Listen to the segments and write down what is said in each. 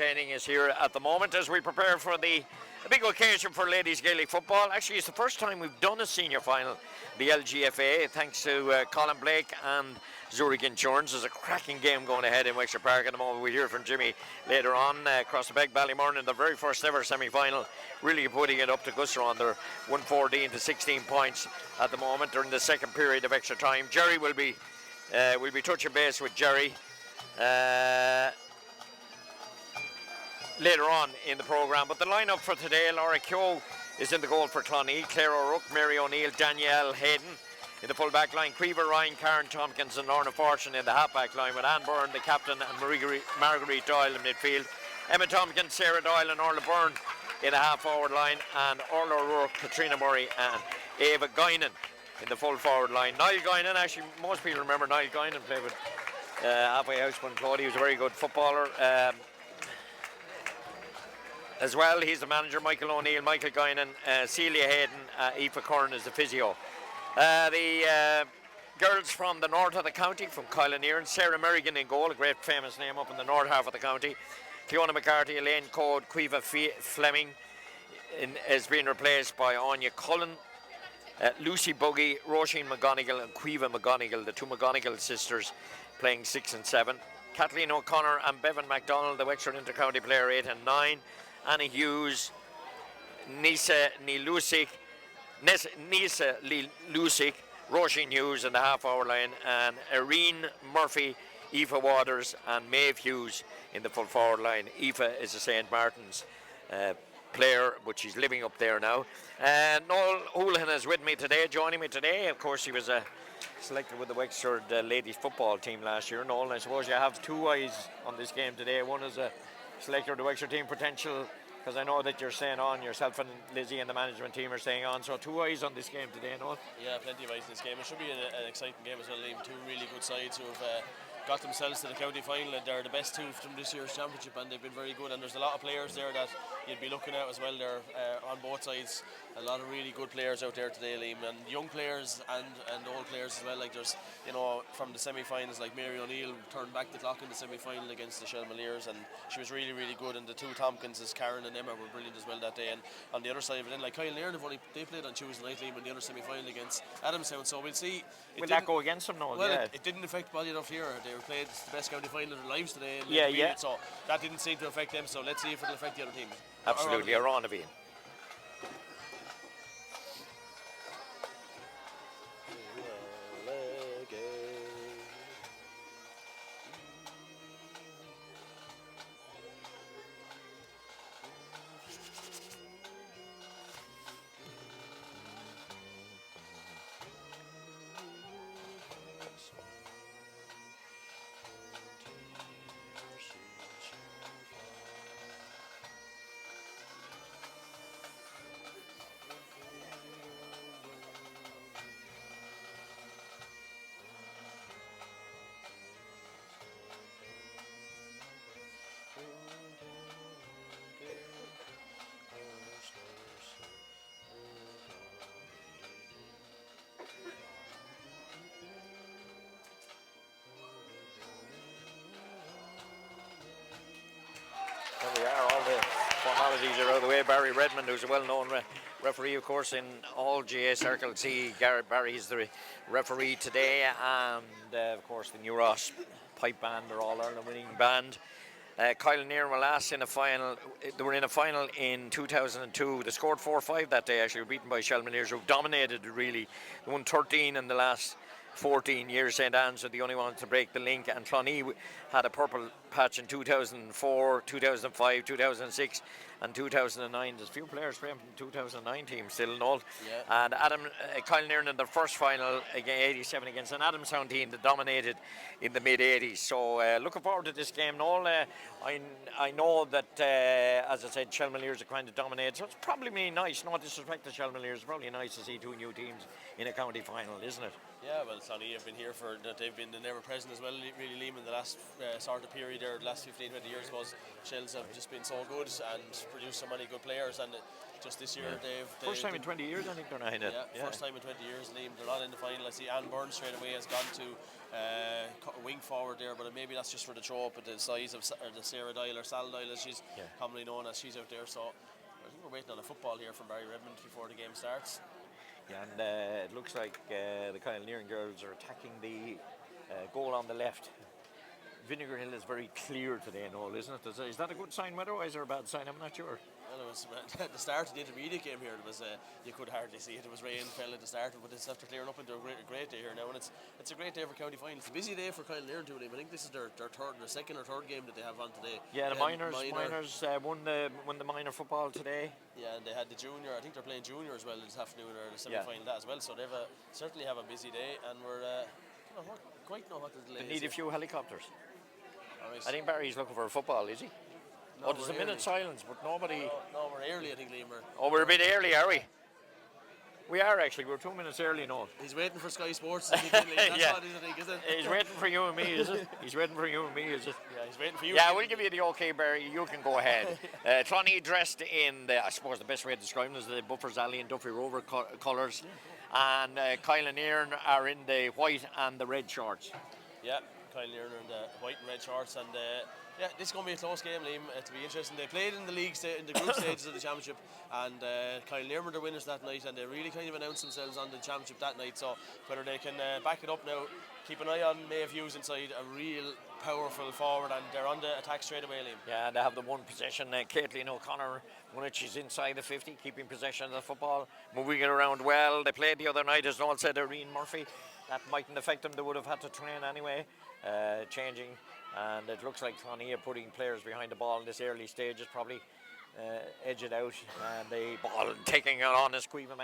entertaining us here at the moment as we prepare for a big occasion for ladies Gaelic football. Actually, it's the first time we've done a senior final, the LGFA, thanks to Colin Blake and Zurich Insurance. There's a cracking game going ahead in Wexford Park at the moment. We'll hear from Jimmy later on. Across the Beg, Ballymurn in the very first ever semi-final, really putting it up to Gusseron. They're 114 to 16 points at the moment. They're in the second period of extra time. Jerry will be touching base with Jerry later on in the programme. But the lineup for today: Laura Keogh is in the goal for Clonee, Claire O'Rourke, Mary O'Neill, Danielle Hayden in the full back line, Creever Ryan, Karen Tompkins and Lorna Fortune in the half back line, with Anne Byrne the captain and Marguerite Doyle in midfield, Emma Tompkins, Sarah Doyle and Orla Byrne in the half forward line, and Orla O'Rourke, Katrina Murray and Ava Guinan in the full forward line. Niall Guinan, actually most people remember Niall Guinan, played with Halfway House Bunclody. He was a very good footballer as well. He's the manager. Michael O'Neill, Michael Guinan, Celia Hayden, Aoife Curran is the physio. The girls from the north of the county, from Kylenear, Sarah Merrigan in goal, a great famous name up in the north half of the county. Fiona McCarthy, Elaine Code, Quiva Fleming is being replaced by Anya Cullen. Lucy Buggy, Roisin McGonigal and Quiva McGonigal, the two McGonigal sisters, playing 6 and 7. Kathleen O'Connor and Bevan MacDonald, the Wexford Inter-County player, 8 and 9. Anna Hughes, Nisa Lusik, Roisin Hughes in the half-hour line, and Irene Murphy, Aoife Waters and Maeve Hughes in the full-forward line. Aoife is a St. Martin's player, but she's living up there now. Noel Houlihan is with me today, joining me today. Of course, he was selected with the Wexford ladies football team last year. Noel, I suppose you have two eyes on this game today. One is a selector of the Wexford team potential, because I know that you're staying on, yourself and Lizzie and the management team are staying on, so two eyes on this game today, Noel. Yeah, plenty of eyes in this game. It should be an exciting game as well, Liam. Two really good sides who have got themselves to the county final, and they're the best two from this year's championship, and they've been very good, and there's a lot of players there that you'd be looking at as well there on both sides. A lot of really good players out there today, Liam, and young players and old players as well. Like there's, from the semi-finals, like Mary O'Neill turned back the clock in the semi-final against the Shelmaliers, and she was really, really good, and the two Tompkinses, Karen and Emma, were brilliant as well that day. And on the other side of it, then like Kyle Nairn, they played on Tuesday night, Liam, in the other semi-final against Adamstown, so we'll see. Will that go against them, Noel? Well, yeah. it didn't affect Ballyduff here. They were played the best county final of their lives today. Yeah. So that didn't seem to affect them, so let's see if it'll affect the other team. Absolutely, around the beam. There we are, all the formalities are out of the way. Barry Redmond, who's a well-known referee, of course, in all GA circles. Barry is the referee today, and of course the New Ross Pipe Band, are all Ireland winning band. Kylenear were last in a final. They were in a final in 2002. They scored 4-5 that day, actually, were beaten by Shelmaliers, who dominated really. They won 13 in the last 14 years. St. Anne's are the only ones to break the link, and Clonee had a purple patch in 2004, 2005, 2006 and 2009. There's a few players playing from the 2009 team still, Noel. Yeah. And Kylenear in their first final, again 87, against an Adamstown team that dominated in the mid-80s. So looking forward to this game, Noel. I know that, as I said, Shelmaliers are kind of dominated, so it's probably nice, no disrespect to Shelmaliers, it's probably nice to see two new teams in a county final, isn't it? Yeah, well, Clonee have been here they've been the never present as well, really, Liam, in the last sort of period there, the last 15, 20 years, was Shells have just been so good and produced so many good players, and just this year First time in 20 years, I think they're not in it. Yeah, first time in 20 years, Liam. They're not in the final. I see Anne Byrne straight away has gone to wing forward there, but maybe that's just for the throw up at the size of the Sarah Doyle or Sal Doyle, as she's commonly known as. She's out there, so I think we're waiting on a football here from Barry Redmond before the game starts. Yeah, and it looks like the Kyle Nearing girls are attacking the goal on the left. Vinegar Hill is very clear today, Noel, isn't it? Is that a good sign weather-wise or a bad sign? I'm not sure. Well, it was at the start of the intermediate game here. It was you could hardly see it. It was rain, fell at the start, but it's after clearing up into a great day here now, and it's a great day for county final. It's a busy day for Kyle Nearing too. I think this is their second or third game that they have on today. Yeah, the minors won the minor football today. Yeah, and they had the junior. I think they're playing junior as well this afternoon, or the semi-final that as well. So they've certainly have a busy day, and we're quite know what the delay is. They need a few helicopters. Right. I think Barry's looking for a football, is he? No, there's a minute silence, but nobody. No, we're early, I think, Liam. We're a bit early, are we? We are actually. We're 2 minutes early, Noel. He's waiting for Sky Sports. That's what it is, I think, is it? He's waiting for you and me, is it? He's waiting for you and me, is it? Yeah, he's waiting for you. Yeah, we'll give you the okay, Barry. You can go ahead. Clonee dressed in I suppose the best way to describe them is the Buffers Alley and Duffy Rover colours, and Kyle and Aaron are in the white and the red shorts. Yeah, Kyle Nearing in the white and red shorts, and this is going to be a close game, Liam. It'll be interesting. They played in the league in the group stages of the championship, and Kyle Nearing were the winners that night, and they really kind of announced themselves on the championship that night. So whether they can back it up now, keep an eye on Maeve Hughes inside, a real powerful forward, and they're on the attack straight away, Liam. Yeah, they have the one possession. Caitlin O'Connor won it. She's inside the 50, keeping possession of the football, moving it around well. They played the other night, as Noel said, Irene Murphy. That mightn't affect them. They would have had to train anyway, changing. And it looks like Clonee are putting players behind the ball in this early stage. Is probably edge it out, and the ball taking it on is Squeeva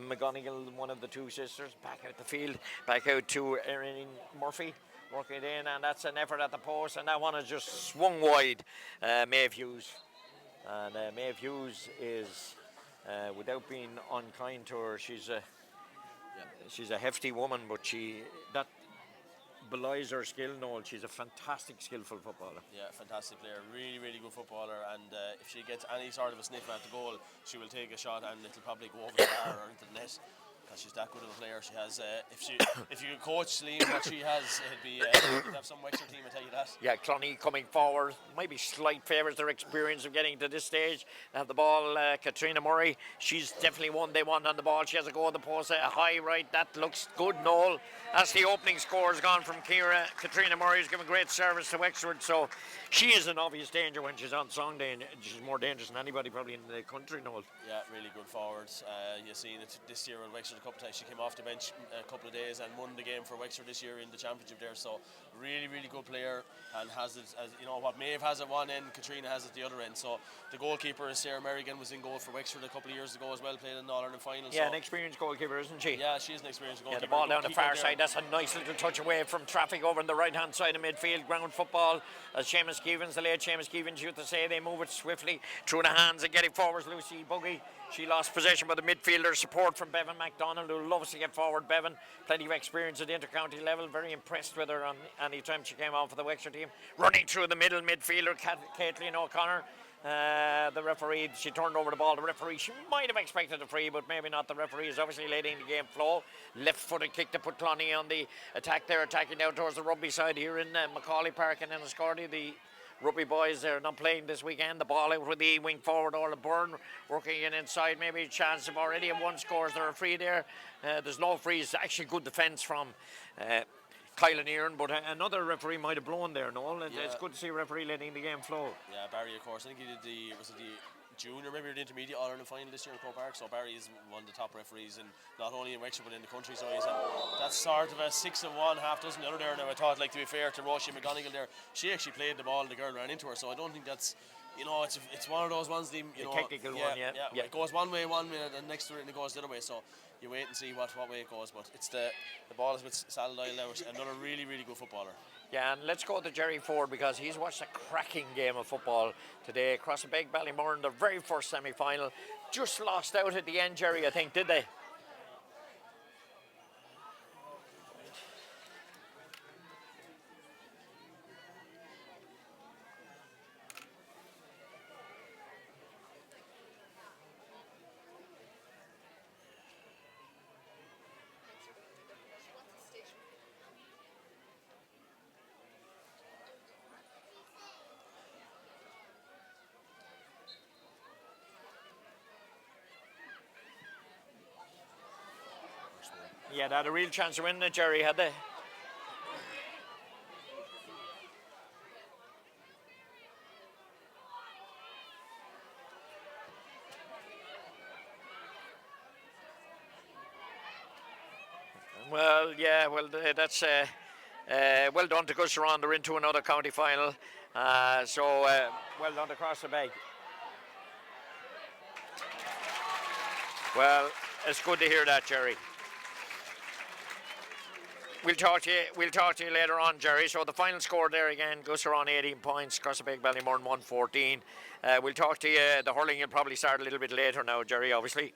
McGonigal, one of the two sisters, back out the field, back out to Erin Murphy, working it in, and that's an effort at the post, and that one is just swung wide. Maeve Hughes, and Maeve Hughes is, without being unkind to her, she's a hefty woman, but that belies her skill. Noel, she's a fantastic, skillful footballer. Yeah, fantastic player, really, really good footballer, and if she gets any sort of a sniff at the goal, she will take a shot and it'll probably go over the bar or into the net. She's that good of a player. She has. If you could coach Liam what she has, it'd be you'd have some Wexford team. I tell you that. Yeah, Clonee coming forward. Maybe slight favours their experience of getting to this stage. They have the ball. Katrina Murray. She's definitely one they want on the ball. She has a go at the post. A high right. That looks good. Noel. That's the opening score has gone from Kira. Katrina Murray has given great service to Wexford. So she is an obvious danger when she's on song day, and she's more dangerous than anybody probably in the country. Noel. Yeah, really good forwards. You've seen it this year with Wexford a couple of times. She came off the bench a couple of days and won the game for Wexford this year in the championship there. So really, really good player, and has it, as you know, what Maeve has at one end, Katrina has at the other end. So the goalkeeper is Sarah Merrigan, was in goal for Wexford a couple of years ago as well, played in the All-Ireland final. Yeah, so an experienced goalkeeper, isn't she? Yeah, she is an experienced goalkeeper. Yeah, the ball down the far side. That's a nice little touch away from traffic over on the right-hand side of midfield. Ground football as Seamus Keevins, the late Seamus Keevins used to say, they move it swiftly through the hands and get it forwards. Lucy Buggy, she lost possession by the midfielder. Support from Bevan MacDonald, who loves to get forward. Bevan, plenty of experience at the inter-county level. Very impressed with her on any time she came on for the Wexford team. Running through the middle midfielder, Caitlin O'Connor. The referee, she turned over the ball. The referee, she might have expected a free, but maybe not. The referee is obviously letting the game flow. Left-footed kick to put Clonee on the attack there, attacking down towards the rugby side here in Macaulay Park and Enniscorthy. The rugby boys are not playing this weekend. The ball out with the wing forward, Orla Byrne, working in inside. Maybe a chance of already at one scores. There are free there. There's no frees. Actually, good defence from Kyle and Aaron, but another referee might have blown there, Noel. It's good to see a referee letting the game flow. Yeah, Barry, of course. I think he did the junior, maybe the intermediate All-Ireland final this year in Croke Park. So Barry is one of the top referees, and not only in Wexford but in the country. So that's sort of a 6 of one, half dozen the other there. Now I thought, like, to be fair to Roisin McGonigal there, she actually played the ball and the girl ran into her. So I don't think that's, you know, it's one of those ones. The technical one, yeah. It goes one way, and next to it, and it goes the other way. So you wait and see what way it goes. But it's the ball is with Sal Doyle now, another really, really good footballer. Yeah, and let's go to Jerry Ford, because he's watched a cracking game of football today across the Big Ballymore in their very first semi-final. Just lost out at the end, Jerry, I think, did they? Yeah, they had a real chance of winning it, Jerry, had they? Well, yeah, well, that's well done to Gusseron. They're into another county final. Well done to Cross the Bag. Well, it's good to hear that, Jerry. We'll talk to you. We'll talk to you later on, Jerry. So the final score there again: Gusseron 18 points, Crossabeg Ballymurn 114. We'll talk to you. The hurling will probably start a little bit later now, Jerry. Obviously.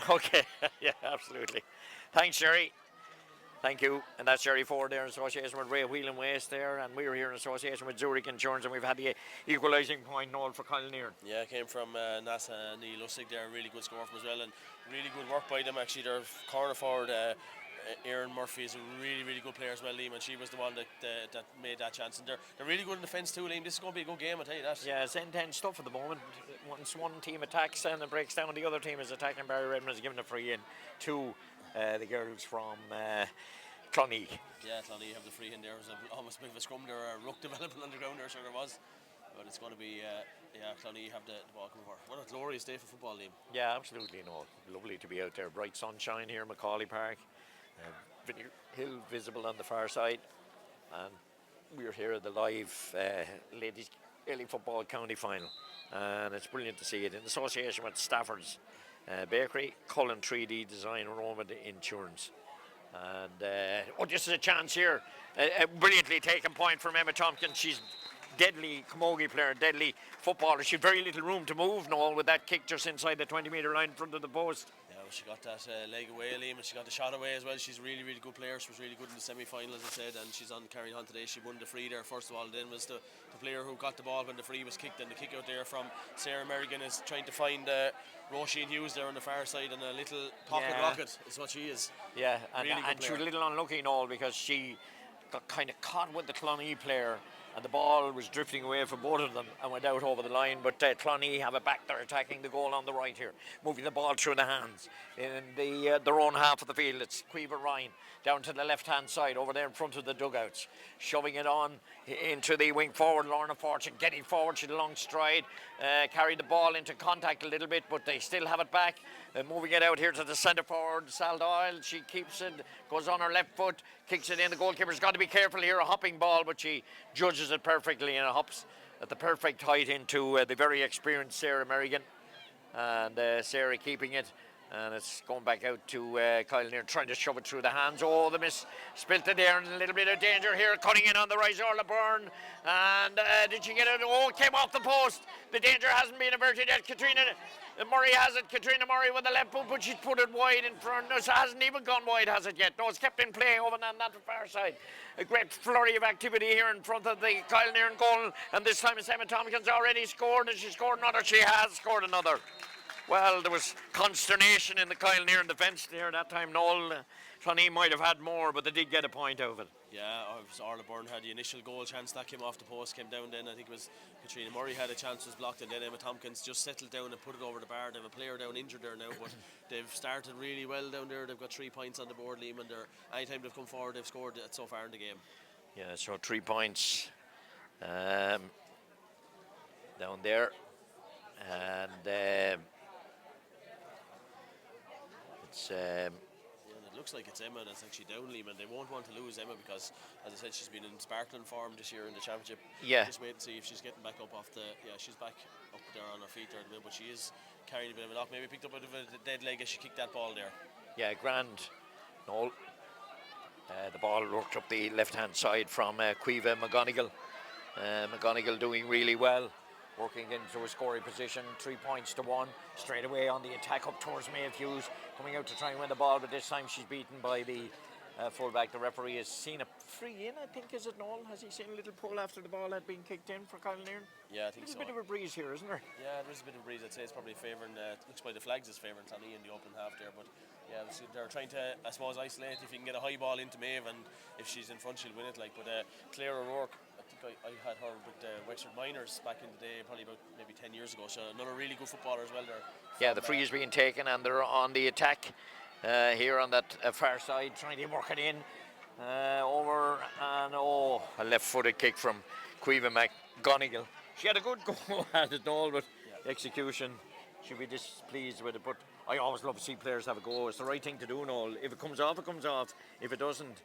Okay. Yeah, absolutely. Thanks, Jerry. Thank you. And that's Jerry Ford there in association with Ray Wheel and Waste there. And we're here in association with Zurich Insurance, and we've had the equalising point, Noel, for Kyle Near. Yeah, it came from Nasa and Neil Lustig there. Really good score from as well, and really good work by them. Actually, their corner forward, Erin Murphy, is a really good player as well, Liam, and she was the one that made that chance. And they're really good in defence too, Liam. This is going to be a good game, I'll tell you that. Yeah, it's intense stuff at the moment. Once one team attacks and it breaks down, the other team is attacking. Barry Redmond is giving a free in to the girls from Clonee. Yeah, Clonee have the free in there. It was almost a bit of a scrum there, a ruck development on the ground there, sure there was. But it's going to be, Clonee have the ball coming forward. What a glorious day for football, Liam. Yeah, absolutely, no. Lovely to be out there. Bright sunshine here in Macaulay Park. Vineyard Hill visible on the far side. And we're here at the live ladies early football county final. And it's brilliant to see it in association with Stafford's Bakery, Cullen 3D Design, Roman Insurance. And just a chance here. Brilliantly taken point from Emma Tompkins. She's deadly camogie player, deadly footballer. She had very little room to move, Noel, with that kick just inside the 20-metre line in front of the post. Yeah, well, she got that leg away, Liam, and she got the shot away as well. She's a really good player. She was really good in the semi-final, as I said, and she's on carrying on today. She won the free there, first of all. Then was the player who got the ball when the free was kicked, and the kick out there from Sarah Merrigan is trying to find Roisin Hughes there on the far side, and a little pocket rocket is what she is. Yeah, really and she was a little unlucky, Noel, because she got kind of caught with the Clonee player, and the ball was drifting away from both of them and went out over the line. But Clonee have it back. They're attacking the goal on the right here, moving the ball through the hands in their own half of the field. It's Cueva Ryan down to the left-hand side over there in front of the dugouts, shoving it on into the wing forward. Lorna Fortune getting forward. She's a long stride, carried the ball into contact a little bit, but they still have it back. Moving it out here to the centre forward, Sal Doyle. She keeps it, goes on her left foot, kicks it in. The goalkeeper's got to be careful here, a hopping ball, but she judges it perfectly, and it hops at the perfect height into the very experienced Sarah Merrigan. And Sarah keeping it, and it's going back out to Kyle Near, trying to shove it through the hands. Oh, the miss, spilt it there, and a little bit of danger here, cutting in on the right, Orla Byrne. And did she get it? Oh, it came off the post. The danger hasn't been averted yet. Katrina Murray has it. Katrina Murray with the left foot, but she's put it wide in front. No, it hasn't even gone wide, has it yet? No, it's kept in play over on that far side. A great flurry of activity here in front of the Kyle Near goal, and this time it's Emma Tompkins already scored, and she scored another. She has scored another. Well, there was consternation in the Kyle Near defence there that time. Noel, Clonee might have had more, but they did get a point out of it. Yeah, Orla Byrne had the initial goal chance that came off the post, came down. Then I think it was Katrina Murray had a chance, was blocked, and then Emma Tompkins just settled down and put it over the bar. They have a player down injured there now, but they've started really well down there. They've got 3 points on the board, Liam, and anytime they've come forward, they've scored so far in the game. Yeah, so 3 points down there, and it's. It looks like it's Emma that's actually down, Liam, and they won't want to lose Emma because, as I said, she's been in sparkling form this year in the championship. Yeah. Just wait and see if she's getting back up off the. Yeah, she's back up there on her feet there, but she is carrying a bit of a knock. Maybe picked up a bit of a dead leg as she kicked that ball there. Yeah, grand. No. The ball worked up the left-hand side from Cueva McGonigal. McGonigal doing really well, working into a scoring position, 3 points to 1. Straight away on the attack up towards Maeve Hughes, coming out to try and win the ball, but this time she's beaten by the fullback. The referee has seen a free in, I think, is it Noel? Has he seen a little pull after the ball had been kicked in for Kyle Near? Yeah, I think There's so. a bit of a breeze here, isn't there? Yeah, there's a bit of a breeze. I'd say it's probably favouring, looks by the flags is favouring Clonee in the open half there, but yeah, they're trying to, I suppose, isolate if you can get a high ball into Maeve, and if she's in front she'll win it, like. But Claire O'Rourke think I had her with the Wexford Miners back in the day, probably about maybe 10 years ago. So another really good footballer as well there. Yeah, the free is being taken and they're on the attack here on that far side, trying to work it in over and a left-footed kick from Cueva McGonigal. She had a good go at it all, but execution, she'll be displeased with it. But I always love to see players have a go. It's the right thing to do, Noel. If it comes off, it comes off. If it doesn't,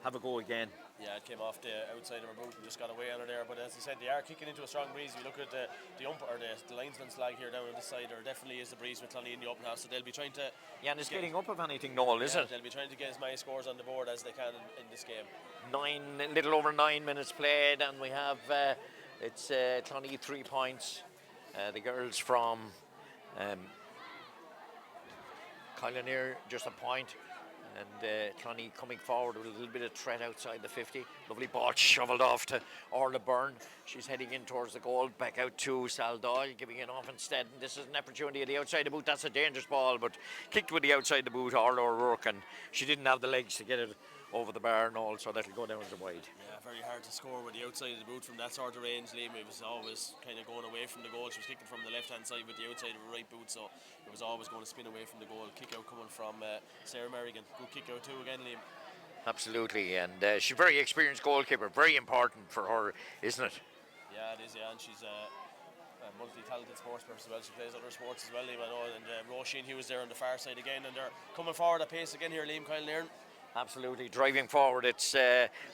have a go again. Yeah, it came off the outside of her boot and just got away on her there. But as I said, they are kicking into a strong breeze. If you look at the umpire, the linesman's flag here down on this side, there definitely is a breeze with Clonee in the open half. So they'll be trying to. Yeah, and it's getting up if anything, Noel, is it? They'll be trying to get as many scores on the board as they can in this game. Little over 9 minutes played, and we have it's Clonee 3 points. The girls from Kylenear just a point. And Clonee coming forward with a little bit of threat outside the 50. Lovely ball shoveled off to Orla Byrne. She's heading in towards the goal. Back out to Sal Doyle, giving it off instead. And this is an opportunity at the outside the boot. That's a dangerous ball, but kicked with the outside the boot, Orla O'Rourke, and she didn't have the legs to get it over the bar and all, so that'll go down to the wide. Yeah, very hard to score with the outside of the boot from that sort of range. Liam, it was always kind of going away from the goal. She was kicking from the left-hand side with the outside of her right boot, so it was always going to spin away from the goal. Kick out coming from Sarah Merrigan. Good kick out too again, Liam. Absolutely, and she's a very experienced goalkeeper. Very important for her, isn't it? Yeah, it is, yeah, and she's a multi-talented sports person as well. She plays other sports as well, Liam, I know. And Roisin Hughes there on the far side again, and they're coming forward at pace again here, Liam, Kyle Nairn. Absolutely, driving forward. It's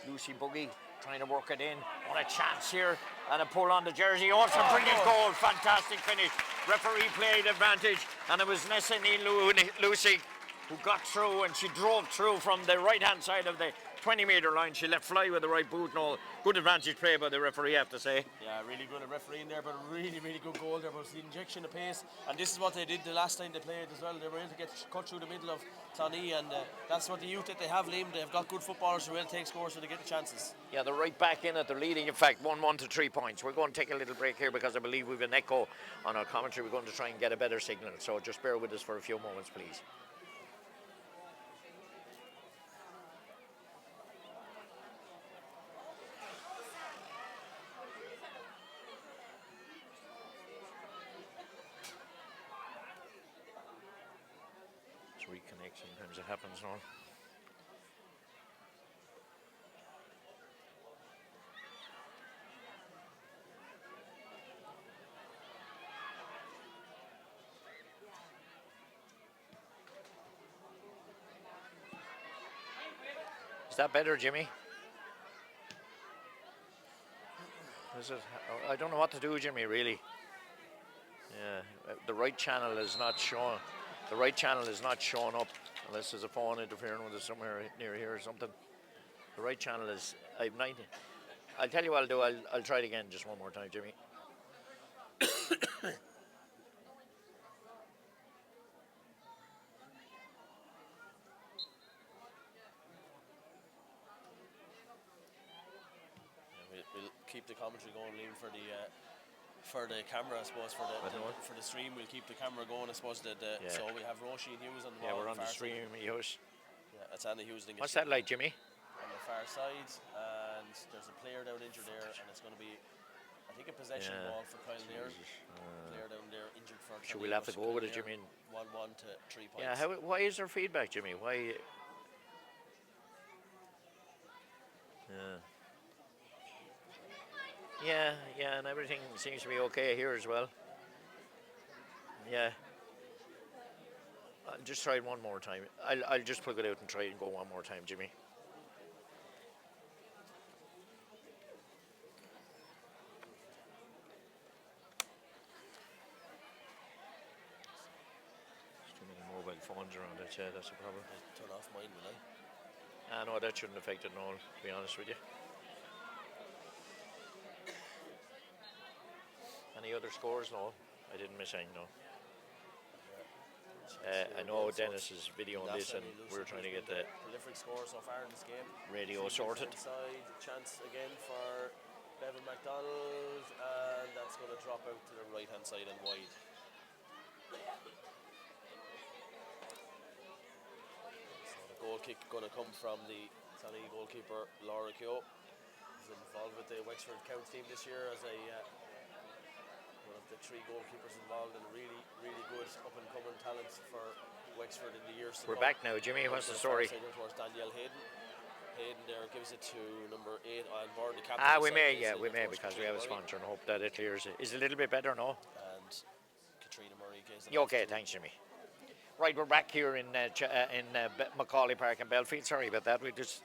Lucy Buggy trying to work it in. What a chance here, and a pull on the jersey. Oh, it's a brilliant goal, fantastic finish. Referee played advantage, and it was Nessini Lucy who got through, and she drove through from the right-hand side of the 20-metre line. She let fly with the right boot and all. Good advantage play by the referee, I have to say. Yeah, really good referee in there, but a really, really good goal there. But it's the injection of pace, and this is what they did the last time they played as well. They were able to get cut through the middle of Clonee, and that's what the youth that they have, Liam. They've got good footballers who will take scores so they get the chances. Yeah, they're right back in it. They're leading, in fact, 1-1 to 3 points. We're going to take a little break here because I believe we've an echo on our commentary. We're going to try and get a better signal, so just bear with us for a few moments, please. Reconnect, sometimes it happens now. Is that better, Jimmy? Is it? I don't know what to do, Jimmy, really. Yeah, the right channel is not showing. The right channel is not showing up unless there's a phone interfering with us somewhere near here or something. The right channel is. I'll tell you what I'll do. I'll try it again just one more time, Jimmy. We'll keep the commentary going, Liam, for the camera, I suppose, for the stream. We'll keep the camera going, I suppose. So we have Roisin Hughes on the ball. Yeah, we're on the stream, Hughes. Yeah, that's Anna Hughes. What's that like, Jimmy? On the far side, and there's a player down injured there, and it's going to be, I think, a possession ball for Kyle Nairn. Player down there injured for. Should we have to go with it, Jimmy? 1-1 to 3 points. Yeah, why is there feedback, Jimmy? Why? Yeah, and everything seems to be okay here as well. Yeah. I'll just try it one more time. I'll just plug it out and try and go one more time, Jimmy. There's too many mobile phones around it, yeah, that's the problem. I'll turn off mine, will I? No, that shouldn't affect it at all, to be honest with you. Any other scores? No, I didn't miss any, no. I know Dennis is videoing this, and we're trying to get the prolific score so far in this game. Radio sorted. Inside, chance again for Bevan MacDonald, and that's going to drop out to the right hand side and wide. So the goal kick going to come from the Clonee goalkeeper Laura Keogh. was involved with the Wexford County team this year as one of the 3 goalkeepers involved, and really, really good up-and-coming talent for Wexford in the years to We're come. back now, Jimmy. What's the story? Towards Danielle Hayden. Hayden there gives it to number 8 on board the captain. We may because we have a sponsor and hope that it clears it. Is it a little bit better now? And Katrina Murray gives it. Okay, thanks, Jimmy. Right, we're back here in Macaulay Park in Belfield. Sorry about that. We just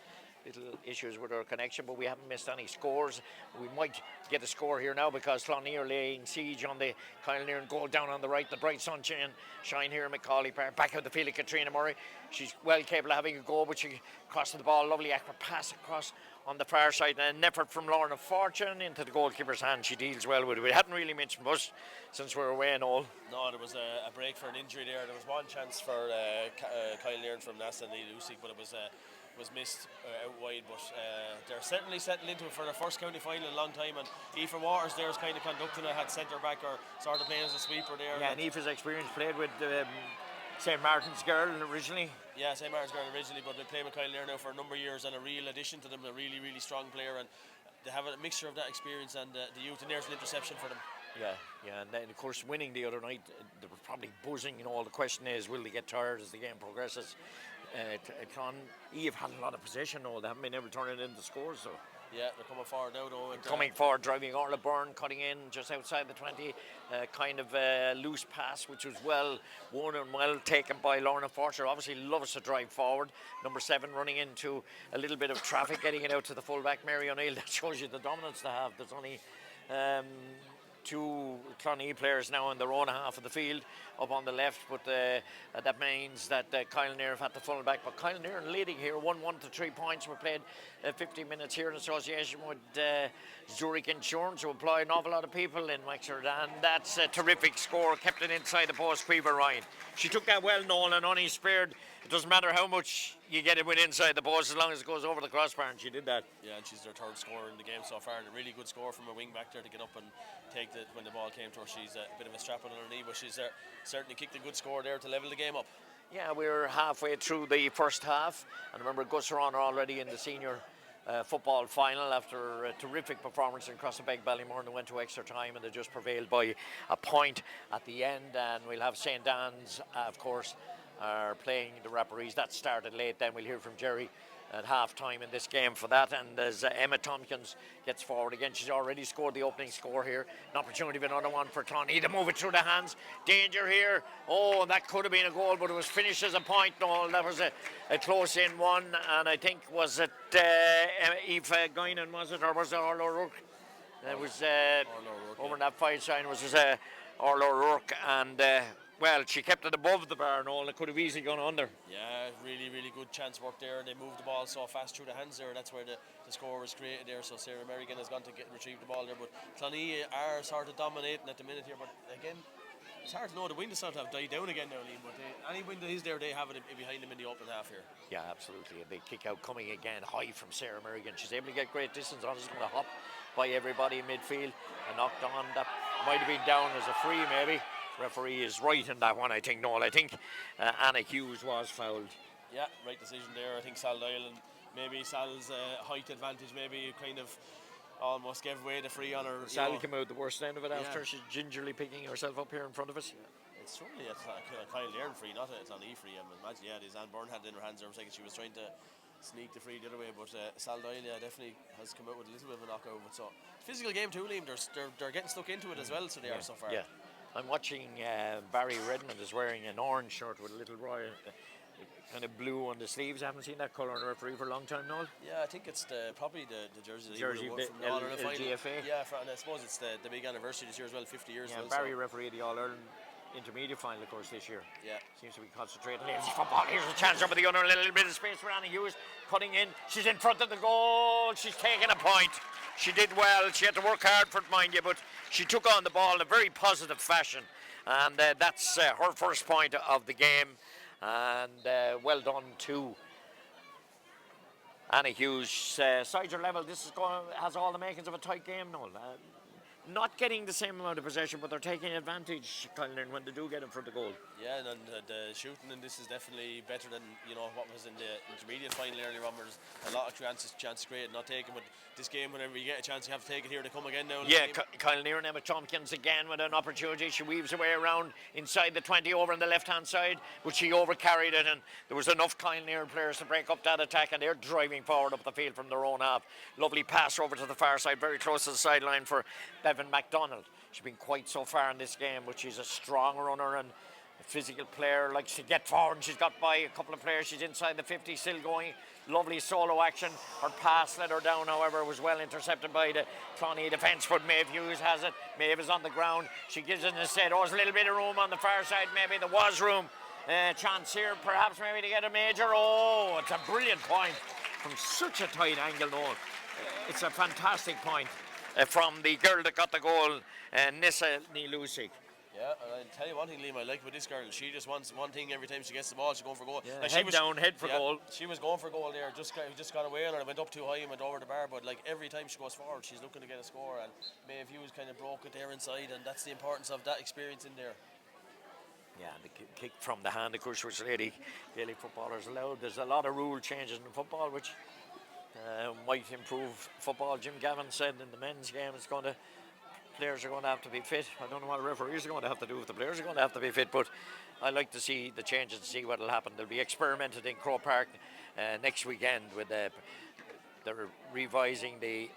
little issues with our connection, but we haven't missed any scores. We might get a score here now because Clonee are laying siege on the Kyle Nairn goal down on the right. The bright sunshine shine here in Macaulay Park. Back out the field of Katrina Murray. She's well capable of having a go, but she crosses the ball. Lovely accurate pass across on the far side, and an effort from Lorna Fortune into the goalkeeper's hand. She deals well with it. We hadn't really mentioned much since we were away and all. No, there was a break for an injury there. There was one chance for Kyle Nairn from Nasa and Lusig, but it was missed out wide. But they're certainly settling into it for their first county final in a long time. And Aoife Waters there is kind of conducting it, had centre back or sort of playing as a sweeper there. Yeah, and Aoife's experience played with St. Martin's Girl originally. Yeah, St. Martin's Girl originally, but they play with Kyle Nairn now for a number of years, and a real addition to them, a really, really strong player. And they have a mixture of that experience and the youth, and there's an interception for them. Yeah, and then of course winning the other night, they were probably buzzing. The question is, will they get tired as the game progresses? Eve had a lot of possession, they haven't been able to turn it into scores. So yeah, they're coming forward now though. Coming forward, driving Orla Byrne, cutting in just outside the 20, kind of loose pass, which was well won and well taken by Lorna Forcher. Obviously loves to drive forward. Number 7 running into a little bit of traffic, getting it out to the fullback, Mary O'Neill. That shows you the dominance they have. There's only 2 Clonee players now in their own half of the field up on the left, but that means that Kyle Nairn have had the full back. But Kyle Nairn leading here 1-1 to 3 points. We played 15 minutes here in association with Zurich Insurance, who employ an awful lot of people in Wexford, and that's a terrific score. Kept it inside the post. Quiver Ryan, she took that well, Noel, and only spared. It doesn't matter how much you get it with inside the post as long as it goes over the crossbar, and she did that. Yeah, and she's their 3rd scorer in the game so far, and a really good score from a wing back there to get up and take it when the ball came to her. She's a bit of a strap on her knee, but she's certainly kicked a good score there to level the game up. Yeah, we're halfway through the first half, and remember Gus are on already in the senior football final after a terrific performance in Crossabeg Ballymore, and they went to extra time and they just prevailed by a point at the end. And we'll have St. Anne's, of course, are playing the referees. That started late. Then we'll hear from Jerry at half time in this game for that. And as Emma Tompkins gets forward again, she's already scored the opening score here. An opportunity of another one for Clonee to move it through the hands. Danger here. Oh, that could have been a goal, but it was finished as a point. No, that was a close in one. And I think, was it Aoife Guinan, was it, or was it Orla O'Rourke? It was over in that fight sign was Orla O'Rourke, and well, she kept it above the bar, and it could have easily gone under. Yeah, really, really good chance work there. They moved the ball so fast through the hands there. That's where the score was created there. So Sarah Merrigan has gone to retrieve the ball there. But Clonee are sort of dominating at the minute here. But again, it's hard to know. The wind is starting to have died down again now, Liam. But any wind that is there, they have it behind them in the open half here. Yeah, absolutely. And they kick out coming again high from Sarah Merrigan. She's able to get great distance on. She's going to hop by everybody in midfield and knocked on. That might have been down as a free, maybe. Referee is right in that one, I think, Noel. I think Anna Hughes was fouled. Yeah, right decision there. I think Sal Doyle and maybe Sal's height advantage maybe kind of almost gave away the free on her. Sal came out the worst end of it after she's gingerly picking herself up here in front of us. Yeah. It's surely a Kyle Nairn free, not a Clonee free. I imagine, it is Anne Byrne had it in her hands there for a second. She was trying to sneak the free the other way, but Sal Doyle definitely has come out with a little bit of a knockout. But so physical game too, Liam. They're getting stuck into it as well, so they are so far. Yeah. I'm watching Barry Redmond is wearing an orange shirt with a little royal kind of blue on the sleeves. I haven't seen that colour on the referee for a long time, Noel. Yeah, I think it's probably the jersey from LGFA. Yeah, and I suppose it's the big anniversary this year as well, 50 years. Yeah, well, Barry refereed the All-Ireland intermediate final, of course, this year. Yeah. Seems to be concentrating. Here's football. Here's a chance over the other, a little bit of space for Anna Hughes. Cutting in. She's in front of the goal. She's taken a point. She did well. She had to work hard for it, mind you, but she took on the ball in a very positive fashion. And that's her first point of the game. And well done to Anna Hughes. Sides are level. This has all the makings of a tight game, Noel. not getting the same amount of possession, but they're taking advantage, Colin, when they do get in front of goal. Yeah, and the shooting in this is definitely better than what was in the intermediate final earlier on, where there's a lot of chances created, not taken. But this game, whenever you get a chance, you have to take it here. They come again now. Yeah, Kyle Near and Emma Tompkins again with an opportunity. She weaves her way around inside the 20 over on the left-hand side, but she overcarried it, and there was enough Kyle Near players to break up that attack, and they're driving forward up the field from their own half. Lovely pass over to the far side, very close to the sideline for Bevan MacDonald. She's been quite so far in this game, but she's a strong runner and a physical player, likes to get forward. She's got by a couple of players. She's inside the 50, still going. Lovely solo action. Her pass let her down, however, was well intercepted by the Clonee defence, but Maeve Hughes has it. Maeve is on the ground. She gives it instead. Oh, there's a little bit of room on the far side, maybe. There was room. Chance here, perhaps maybe to get a major. Oh, it's a brilliant point from such a tight angle, Noel. It's a fantastic point from the girl that got the goal, Nissa Nilusi. Yeah, and I'll tell you one thing, Liam, I like with this girl. She just wants one thing every time she gets the ball. She's going for goal. Yeah, head for goal. She was going for goal there. Just got away on her. Went up too high and went over the bar. But like every time she goes forward, she's looking to get a score. And Maeve Hughes kind of broke it there inside, and that's the importance of that experience in there. Yeah, the kick from the hand, of course, which Gaelic footballers allowed. There's a lot of rule changes in football, which might improve football. Jim Gavin said in the men's game, players are going to have to be fit. I don't know what referees are going to have to do if the players are going to have to be fit, but I like to see the changes and see what will happen. They'll be experimented in Croke Park next weekend with they're revising the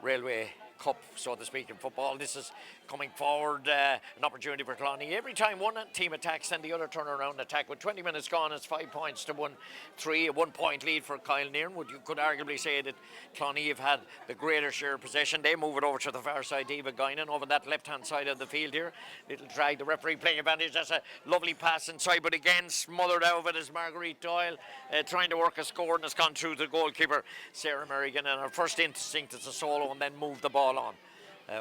Railway Cup, so to speak, in football. This is coming forward, an opportunity for Clonee. Every time one team attacks, then the other turn around and attack. With 20 minutes gone, it's 5 points to 1-3, a 1 point lead for Kyle Nairn. You could arguably say that Clonee have had the greater share of possession. They move it over to the far side. Eva Guinan over that left hand side of the field here. Little drag, the referee playing advantage. That's a lovely pass inside, but again smothered out of it is Marguerite Doyle, trying to work a score, and it's gone through the goalkeeper Sarah Merrigan, and her first instinct is a solo and then move the ball on.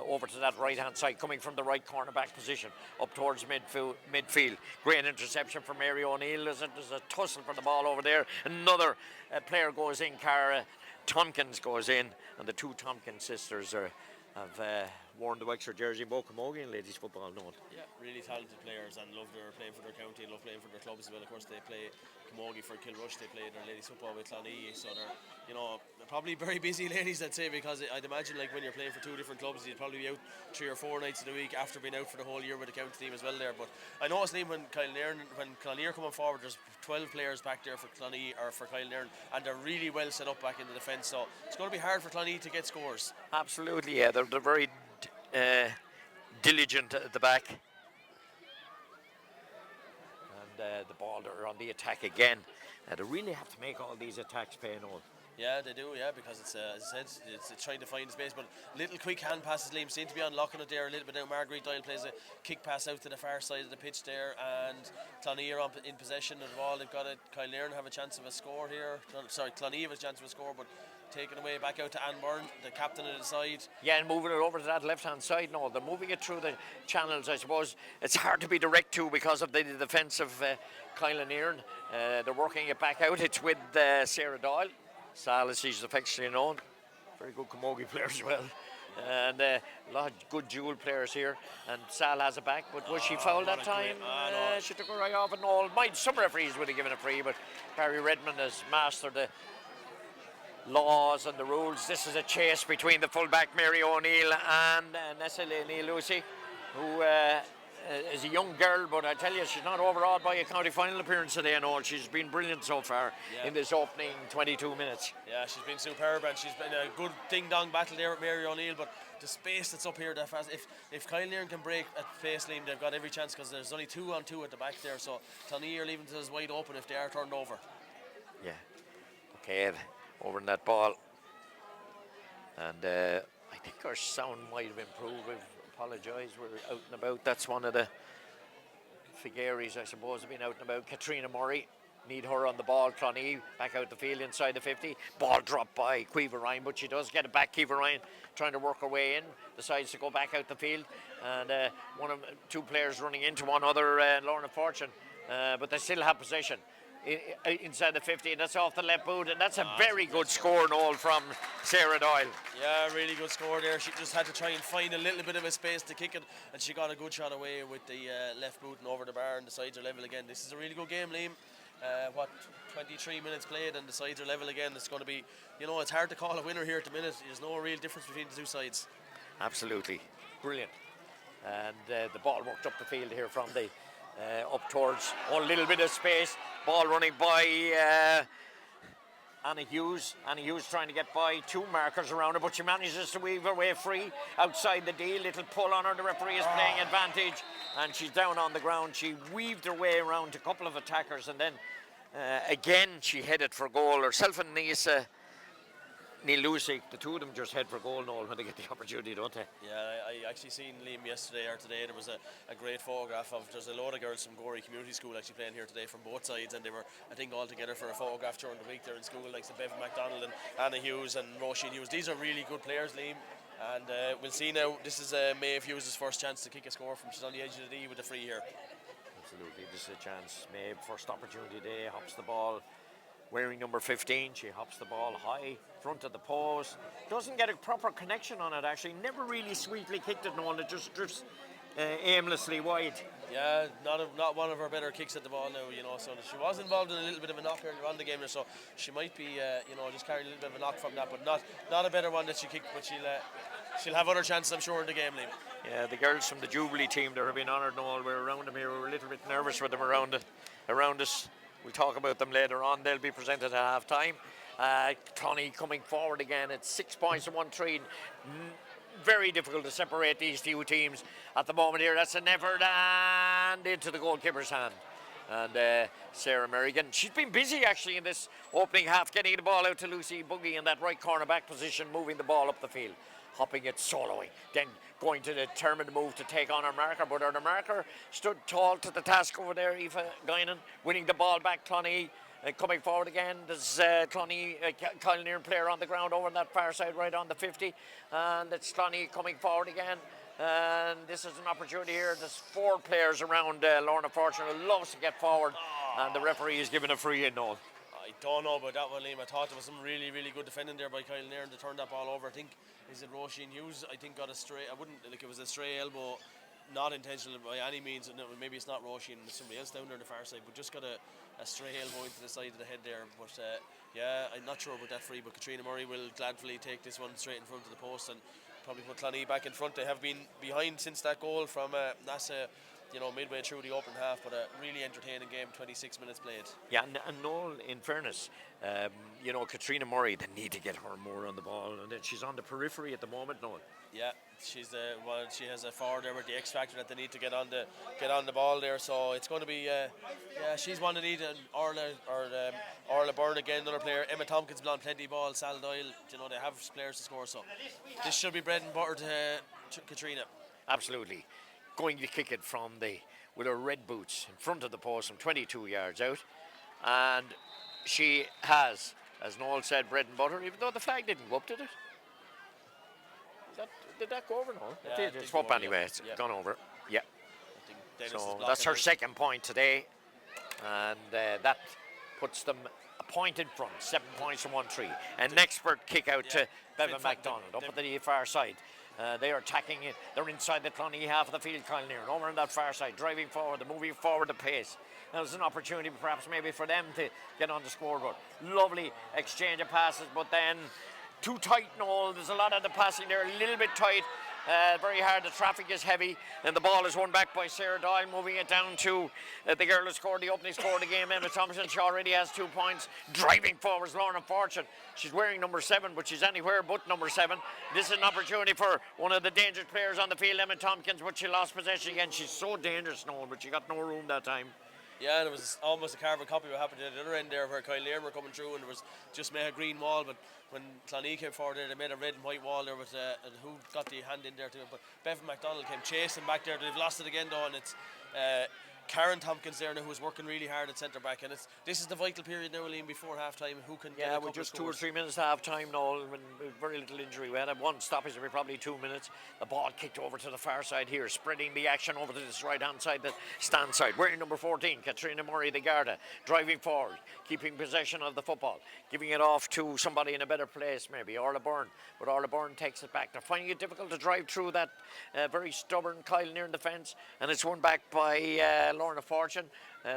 Over to that right hand side, coming from the right cornerback position up towards midfield. Great interception from Mary O'Neill. There's a tussle for the ball over there. Another player goes in. Cara Tompkins goes in, and the two Tompkins sisters have worn the Wexford jersey, both camogie and ladies football. Yeah, really talented players, and love their playing for their county and love playing for their clubs as well. Of course, they play camogie for Kilrush, they play their ladies football with Clonee, so they're probably very busy ladies, I'd say, because I'd imagine like when you're playing for two different clubs, you'd probably be out 3 or 4 nights in a week after being out for the whole year with the county team as well there. But I noticed, Liam, when Clonee are coming forward, there's 12 players back there for Clonee or for Kyle Nairn, and they're really well set up back in the defence, so it's going to be hard for Clonee to get scores. Absolutely, yeah, they're very diligent at the back. And the ball, they're on the attack again. They really have to make all these attacks pay no. Yeah, they do, yeah, because it's, as I said, it's trying to find space, but little quick hand passes, Liam, seem to be unlocking it there a little bit now. Marguerite Doyle plays a kick pass out to the far side of the pitch there, and Clonee are in possession of the ball. They've got it. Kyle Nairn have a chance of a score here. Sorry, Clonee have a chance of a score, but taken away back out to Anne Byrne, the captain of the side. Yeah, and moving it over to that left-hand side. No, they're moving it through the channels, I suppose. It's hard to be direct to because of the defence of Kyle Nairn. They're working it back out. It's with Sarah Doyle. Sal, as she's affectionately known. Very good camogie player as well. And a lot of good dual players here. And Sal has it back, but was she fouled that time? No. She took her right off and all. Some referees would have given it free, but Barry Redmond has mastered the laws and the rules. This is a chase between the fullback Mary O'Neill and Nessa Lucy, who is a young girl, but I tell you, she's not overawed by a county final appearance today and all. She's been brilliant so far in this opening 22 minutes. Yeah, she's been superb, and she's been a good ding-dong battle there with Mary O'Neill, but the space that's up here that fast, if Kyle Nairn can break at pace, Liam, they've got every chance, because there's only 2-on-2 at the back there, so Clonee are leaving it wide open if they are turned over. Yeah. Okay, over in that ball. And I think our sound might have improved. I apologise, we're out and about. That's one of the Figaries, I suppose, have been out and about. Katrina Murray, need her on the ball. Clonee back out the field inside the 50. Ball dropped by Caoimhe Ryan, but she does get it back. Caoimhe Ryan trying to work her way in, decides to go back out the field. And two players running into one other, Lorna Fortune. But they still have possession. inside the 50, and that's off the left boot, and that's a very good score, Noel, from Sarah Doyle. Yeah, really good score there. She just had to try and find a little bit of a space to kick it, and she got a good shot away with the left boot and over the bar, and the sides are level again. This is a really good game, Liam. 23 minutes played and the sides are level again. It's going to be, it's hard to call a winner here at the minute. There's no real difference between the two sides. Absolutely. Brilliant. And the ball worked up the field here from the up towards a little bit of space. Ball running by Anna Hughes. Anna Hughes trying to get by two markers around her, but she manages to weave her way free outside the D. Little pull on her. The referee is playing advantage, and she's down on the ground. She weaved her way around a couple of attackers, and then again she headed for goal. Herself and Neil Lucy, the two of them just head for goal, Noel, when they get the opportunity, don't they? Yeah, I actually seen Liam yesterday or today. There was a great photograph of, there's a load of girls from Gorey Community School actually playing here today from both sides, and they were, I think, all together for a photograph during the week. They're in school, like Bevan MacDonald and Anna Hughes and Roisin Hughes. These are really good players, Liam, and we'll see now. This is Maeve Hughes' first chance to kick a score from, she's on the edge of the D with the free here. Absolutely, this is a chance. Maeve, first opportunity today, hops the ball. Wearing number 15, she hops the ball high, front of the post. Doesn't get a proper connection on it, actually. Never really sweetly kicked it, Noel. It just drifts aimlessly wide. Yeah, not one of her better kicks at the ball now, so she was involved in a little bit of a knock earlier on the game there, so she might be, just carrying a little bit of a knock from that, but not a better one that she kicked, but she'll have other chances, I'm sure, in the game, Liam. Yeah, the girls from the Jubilee team that have been honoured, Noel, we're around them here. We're a little bit nervous with them around us. We'll talk about them later on. They'll be presented at half time. Connie coming forward again at 6 points to 1-3. Very difficult to separate these two teams at the moment here. That's an effort and into the goalkeeper's hand. And Sarah Merrigan, she's been busy actually in this opening half, getting the ball out to Lucy Buggy in that right cornerback position, moving the ball up the field, hopping it, soloing, then going to the determined move to take on her marker, but her marker stood tall to the task over there. Aoife Guinan winning the ball back. Clonee coming forward again. There's Clonee, Kyle Nearn player on the ground over on that far side, right on the 50, and it's Clonee coming forward again. And this is an opportunity here. There's 4 players around Lorna Fortune who loves to get forward, and the referee is giving a free in, Noel. I don't know about that one, Liam. I thought there was some really, really good defending there by Kyle Nairn to turn that ball over. I think, is it Roisin Hughes? I think got a stray, it was a stray elbow, not intentional by any means. No, maybe it's not Roisin, it's somebody else down there on the far side, but just got a stray elbow into the side of the head there. But yeah, I'm not sure about that free, but Katrina Murray will gladly take this one straight in front of the post and probably put Clonee back in front. They have been behind since that goal from NASA, midway through the open half, but a really entertaining game, 26 minutes played. Yeah, and Noel, in fairness, Katrina Murray, they need to get her more on the ball, and then she's on the periphery at the moment, Noel. Yeah, she has a forward there with the X factor that they need to get on the ball there. So it's going to be she's one to need. And Orla Byrne again, another player. Emma Tompkins been on plenty of ball. Sal Doyle, they have players to score. So this should be bread and butter to Katrina. Absolutely, going to kick it with her red boots in front of the post from 22 yards out, and she has, as Noel said, bread and butter. Even though the flag didn't go up, did it? Did that go over? No, it did. It's up anyway. It's gone over. Yeah. So that's her second point today, and that puts them a point in front, 7 points from 1-3. An expert kick out to Bevan MacDonald up at the far side. They are attacking it. They're inside the Clonee half of the field. Kyle Nearn over on that far side, driving forward. They're moving forward the pace. Now there's an opportunity perhaps maybe for them to get on the scoreboard. Lovely exchange of passes, but then too tight, Noel. There's a lot of the passing there, a little bit tight. Very hard. The traffic is heavy, and the ball is won back by Sarah Doyle, moving it down to the girl who scored the opening score of the game, Emma Thompson. She already has 2 points. Driving forward is Lorna Fortune. She's wearing number 7, but she's anywhere but number 7. This is an opportunity for one of the dangerous players on the field, Emma Tompkins, but she lost possession again. She's so dangerous, Noel, but she got no room that time. Yeah, and it was almost a carbon copy of what happened at the other end there, where Kyle Nairn were coming through, and there was just made a green wall, but when Clonee came forward there, they made a red and white wall there with and who got the hand in there too. But Bevan MacDonald came chasing back there. They've lost it again though, and it's Karen Tompkins there now, who's working really hard at centre back, and this is the vital period now, Liam, before half time. Who can get a couple with just of 2 or scores. 3 minutes to half time now, with very little injury. We had one stoppage every probably 2 minutes. The ball kicked over to the far side here, spreading the action over to this right hand side, the stand side. Wearing number 14, Katrina Murray, the Garda, driving forward, keeping possession of the football, giving it off to somebody in a better place, maybe Orla Byrne. But Orla Byrne takes it back. They're finding it difficult to drive through that very stubborn Kyle near the fence, and it's won back by Lorna Fortune.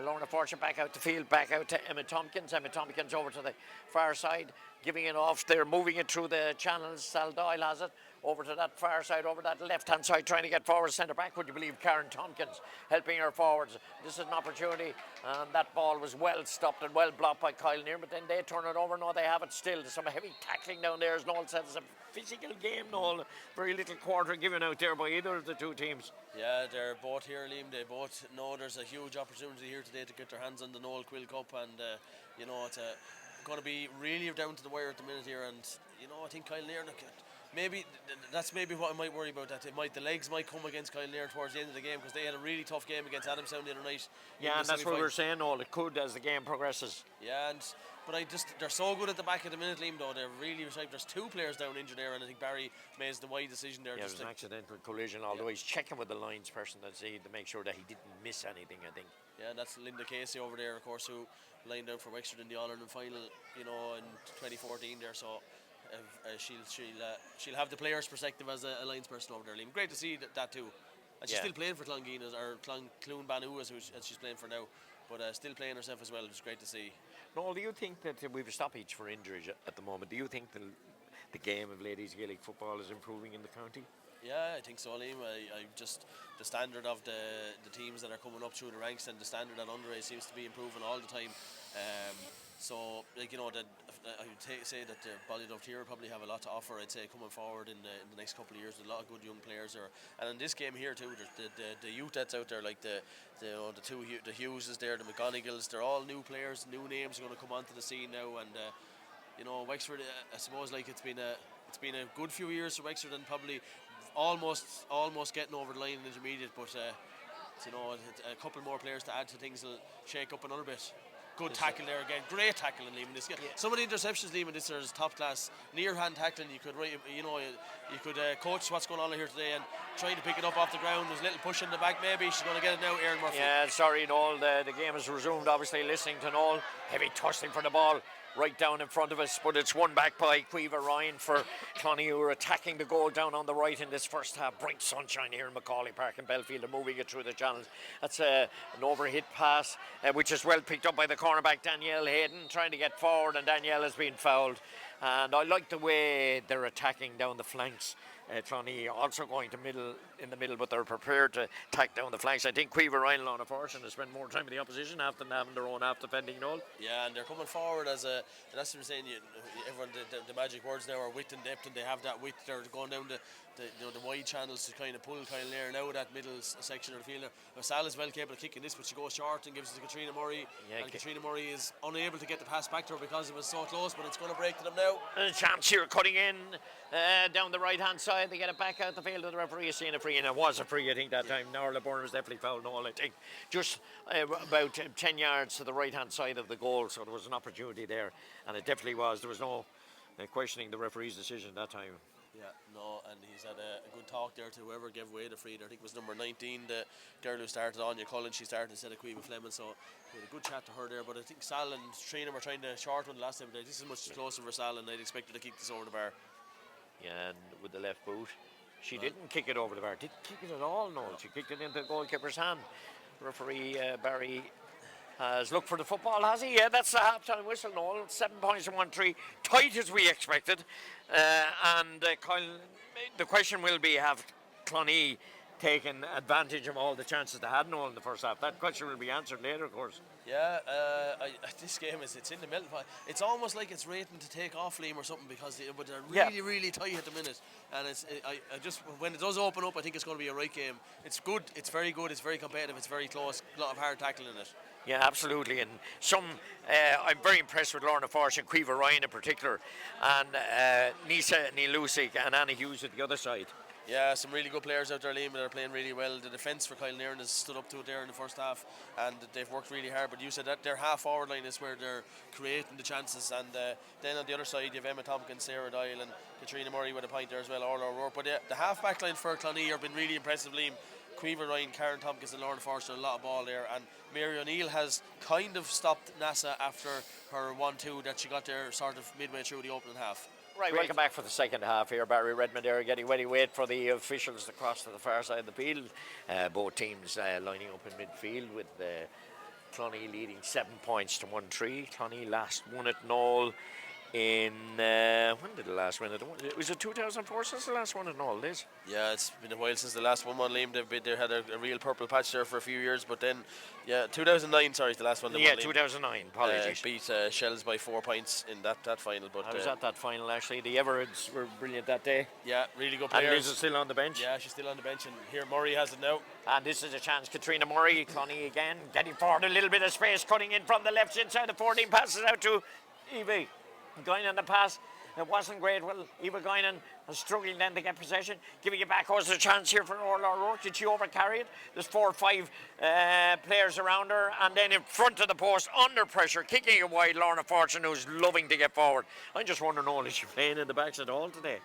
Lorna Fortune back out the field, back out to Emma Tompkins. Emma Tompkins over to the far side, giving it off there, moving it through the channels. Sal Doyle has it over to that far side, over that left hand side, trying to get forward centre back. Would you believe Karen Tompkins helping her forwards? This is an opportunity, and that ball was well stopped and well blocked by Kyle Near, but then they turn it over. No, they have it still. There's some heavy tackling down there, as Noel said. It's a physical game, Noel. Very little quarter given out there by either of the two teams. Yeah, they're both here, Liam. They both know there's a huge opportunity here today to get their hands on the Noel Quill Cup, and it's going to be really down to the wire at the minute here. And I think Kyle Near, that's maybe what I might worry about. That the legs might come against Kyle Near towards the end of the game, because they had a really tough game against Adamstown the other night. Yeah, and that's what we're saying, Noel. It could as the game progresses. Yeah, but they're so good at the back at the minute, Liam, though. They're really tight. There's 2 players down injured there, and I think Barry made the wide decision there. Yeah, it was an accidental collision, although he's checking with the lines person to make sure that he didn't miss anything, I think. Yeah, and that's Linda Casey over there, of course, who lined out for Wexford in the All-Ireland final, in 2014 there. So she'll have the player's perspective as a lines person over there, Liam. Great to see that too. And she's still playing for Clongeenas, or Clone Banu, as she's playing for now, but still playing herself as well. It's great to see. Noel, do you think that we've a stoppage for injuries at the moment? Do you think the game of ladies Gaelic football is improving in the county? Yeah, I think so, Liam. I just the standard of the teams that are coming up through the ranks, and the standard at underage seems to be improving all the time. So, I would say that Ballyduff here probably have a lot to offer. I'd say coming forward in the next couple of years, a lot of good young players are. And in this game here too, the youth that's out there, like the Hugheses there, the McGonigals, they're all new players, new names are going to come onto the scene now. And Wexford, I suppose, like it's been a good few years for Wexford, and probably almost getting over the line in intermediate, but a couple more players to add to things will shake up another bit. Good tackle there again, great tackle in Liam. Some of the interceptions, Liam, in this is top class. Near hand tackling, you could coach what's going on here today, and trying to pick it up off the ground. There's a little push in the back, maybe she's going to get it now, Erin Murphy. Yeah, sorry, Noel, the game has resumed. Obviously, listening to Noel, heavy tussling for the ball right down in front of us, but it's won back by Quiva Ryan for Cloney, who are attacking the goal down on the right in this first half. Bright sunshine here in Macaulay Park in Belfield, and moving it through the channels. That's an overhit pass, which is well picked up by the cornerback Danielle Hayden, trying to get forward, and Danielle has been fouled. And I like the way they're attacking down the flanks. Cloney also going to in the middle, but they're prepared to attack down the flanks. I think Quiva Ryan and Lorna Fortune have spent more time with the opposition after having their own half defending, Noel. Yeah, and they're coming forward and that's what I'm saying. Everyone, the magic words now are width and depth, and they have that width. They're going down the wide channels to kind of pull Kyle Nair now that middle section of the field. Sal is well capable of kicking this, but she goes short and gives it to Katrina Murray. And Katrina Murray is unable to get the pass back to her because it was so close, but it's going to break to them now. And a chance here, cutting in down the right hand side. They get it back out the field, and the referee is seeing a free, and it was a free, I think, that time. Norla Byrne was definitely fouled, Noel, I think. Just about 10 yards to the right hand side of the goal, so there was an opportunity there, and it definitely was. There was no questioning the referee's decision that time. Yeah, no, and he's had a good talk there to whoever gave away the free. I think it was number 19, the girl who started, Anya Cullen. She started instead of Quiva Fleming, so we had a good chat to her there. But I think Sal and Trina were trying to short one the last time, but this is much closer for Sal, and I'd expect her to kick this over the bar. Yeah, and with the left boot. She didn't kick it over the bar. Didn't kick it at all, no. She kicked it into the goalkeeper's hand. Referee Barry has looked for the football, has he? Yeah, that's the half-time whistle, Noel. 7 points and 1-3. Tight as we expected. Kyle, the question will be, have Cloney taken advantage of all the chances they had, Noel, in the first half? That question will be answered later, of course. Yeah, this game it's in the middle. It's almost like it's rating to take off, Liam, or something, because they're really tight at the minute. And I just when it does open up, I think it's going to be a right game. It's good. It's very good. It's very competitive. It's very close. A lot of hard tackling in it. Yeah, absolutely. And I'm very impressed with Lorna Fortune, Quiva Ryan in particular, and Nisa Nilusik and Anna Hughes at the other side. Yeah, some really good players out there, Liam, that are playing really well. The defence for Kyle Nairn has stood up to it there in the first half, and they've worked really hard. But you said that their half forward line is where they're creating the chances, and then on the other side you have Emma Tompkins, Sarah Doyle, and Katrina Murray with a point there as well, all our work. But the half back line for Clonee have been really impressive, Liam. Caoimhe Ryan, Karen Tompkins and Lauren Forster, a lot of ball there, and Mary O'Neill has kind of stopped NASA after her 1-2 that she got there sort of midway through the opening half. Right, welcome back for the second half here. Barry Redmond there getting ready. Wait for the officials to cross to the far side of the field. Both teams lining up in midfield with Clonee leading 7 points to 1-3. Clonee last won it all in when did the last win it? Was it 2004 since the last one in all this? Yeah, it's been a while since the last one, Liam. They had a real purple patch there for a few years, but then 2009, sorry, is the last one. Yeah, 2009. Apologies. Beat Shells by 4 points in that final. But I was at that final actually. The Everards were brilliant that day. Yeah, really good players. And Liz is still on the bench. Yeah, she's still on the bench, and here Murray has it now. And this is a chance. Katrina Murray, Clonee again, getting forward a little bit of space, cutting in from the left inside the 14, passes out to Evie. Going on the pass, it wasn't great. Well, Eva Guinan was struggling then to get possession. Giving it back, was a chance here for Orla O'Rourke. Did she overcarry it? There's 4 or 5 players around her, and then in front of the post, under pressure, kicking it wide, Lorna Fortune, who's loving to get forward. I'm just wondering, is she playing in the backs at all today?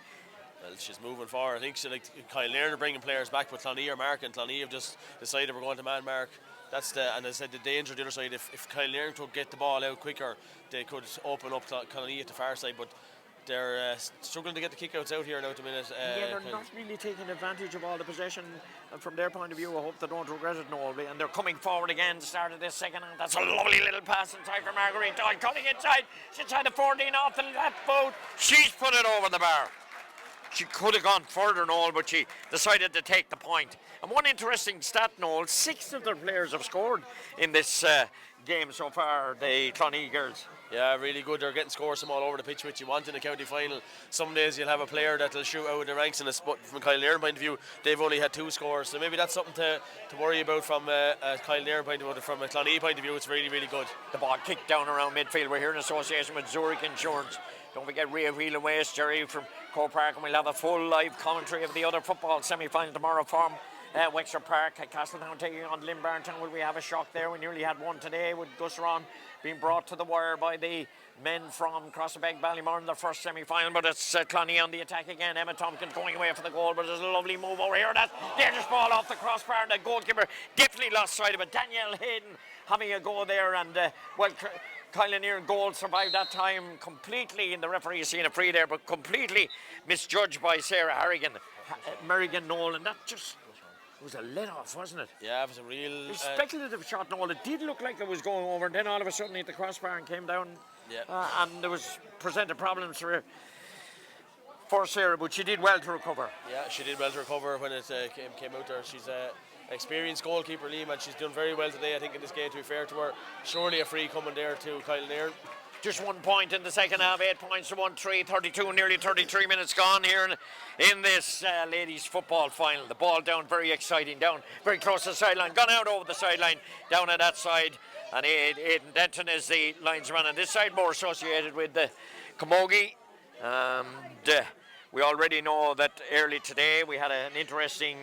Well, she's moving forward. I think Kyle Nairn are bringing players back, but Clonee are marking. Clonee have just decided we're going to man mark. And I said the danger the other side, if Kyle Nairn could get the ball out quicker, they could open up Clonee at the far side, but they're struggling to get the kickouts out here now at the minute. They're not really taking advantage of all the possession, and from their point of view I hope they don't regret it, and they're coming forward again at the start of this second half. That's a lovely little pass inside for Marguerite Doyle, cutting inside. She's inside the 14 off the left boot. She's put it over the bar. She could have gone further, Noel, but she decided to take the point. And one interesting stat, Noel, 6 of their players have scored in this game so far, the Clonee girls. Yeah, really good. They're getting scores from all over the pitch, which you want in a county final. Some days you'll have a player that'll shoot out of the ranks, but from Kyle Nairn point of view, they've only had 2 scores. So maybe that's something to worry about from a Kyle Nairn point of view. From a Clonee point of view, it's really, really good. The ball kicked down around midfield. We're here in association with Zurich Insurance. Don't forget Ria Wheel and Waste, Jerry from Co Park, and we'll have a full live commentary of the other football semi-final tomorrow from Wexford Park at Castletown taking on Limbarntown. Will we have a shock there? We nearly had one today with Gus Ron being brought to the wire by the men from Crossabeg Ballymore in their first semi-final, but it's Clonee on the attack again. Emma Tompkins going away for the goal, but there's a lovely move over here. That dangerous ball off the crossbar, and the goalkeeper definitely lost sight of it. Danielle Hayden having a go there, and Kyle Nairn goal survived that time completely, and the referee has seen a free there, but completely misjudged by Sarah Harrigan, Merrigan Nolan. That just was a let-off, wasn't it? Yeah, it was a real speculative shot, Nolan. It did look like it was going over, and then all of a sudden hit the crossbar and came down. Yeah. And there was presented problems for Sarah, but she did well to recover. Yeah, she did well to recover when it came out there. She's experienced goalkeeper, Liam, and she's done very well today, I think, in this game, to be fair to her. Surely a free coming there to Kyle Nairn. Just 1 point in the second half, 8 points to 1-3, 32, nearly 33 minutes gone here in this ladies football final. The ball down, very exciting, down very close to the sideline, gone out over the sideline, down at that side, and Aidan Denton is the linesman on this side, more associated with the Camogie. We already know that early today we had an interesting,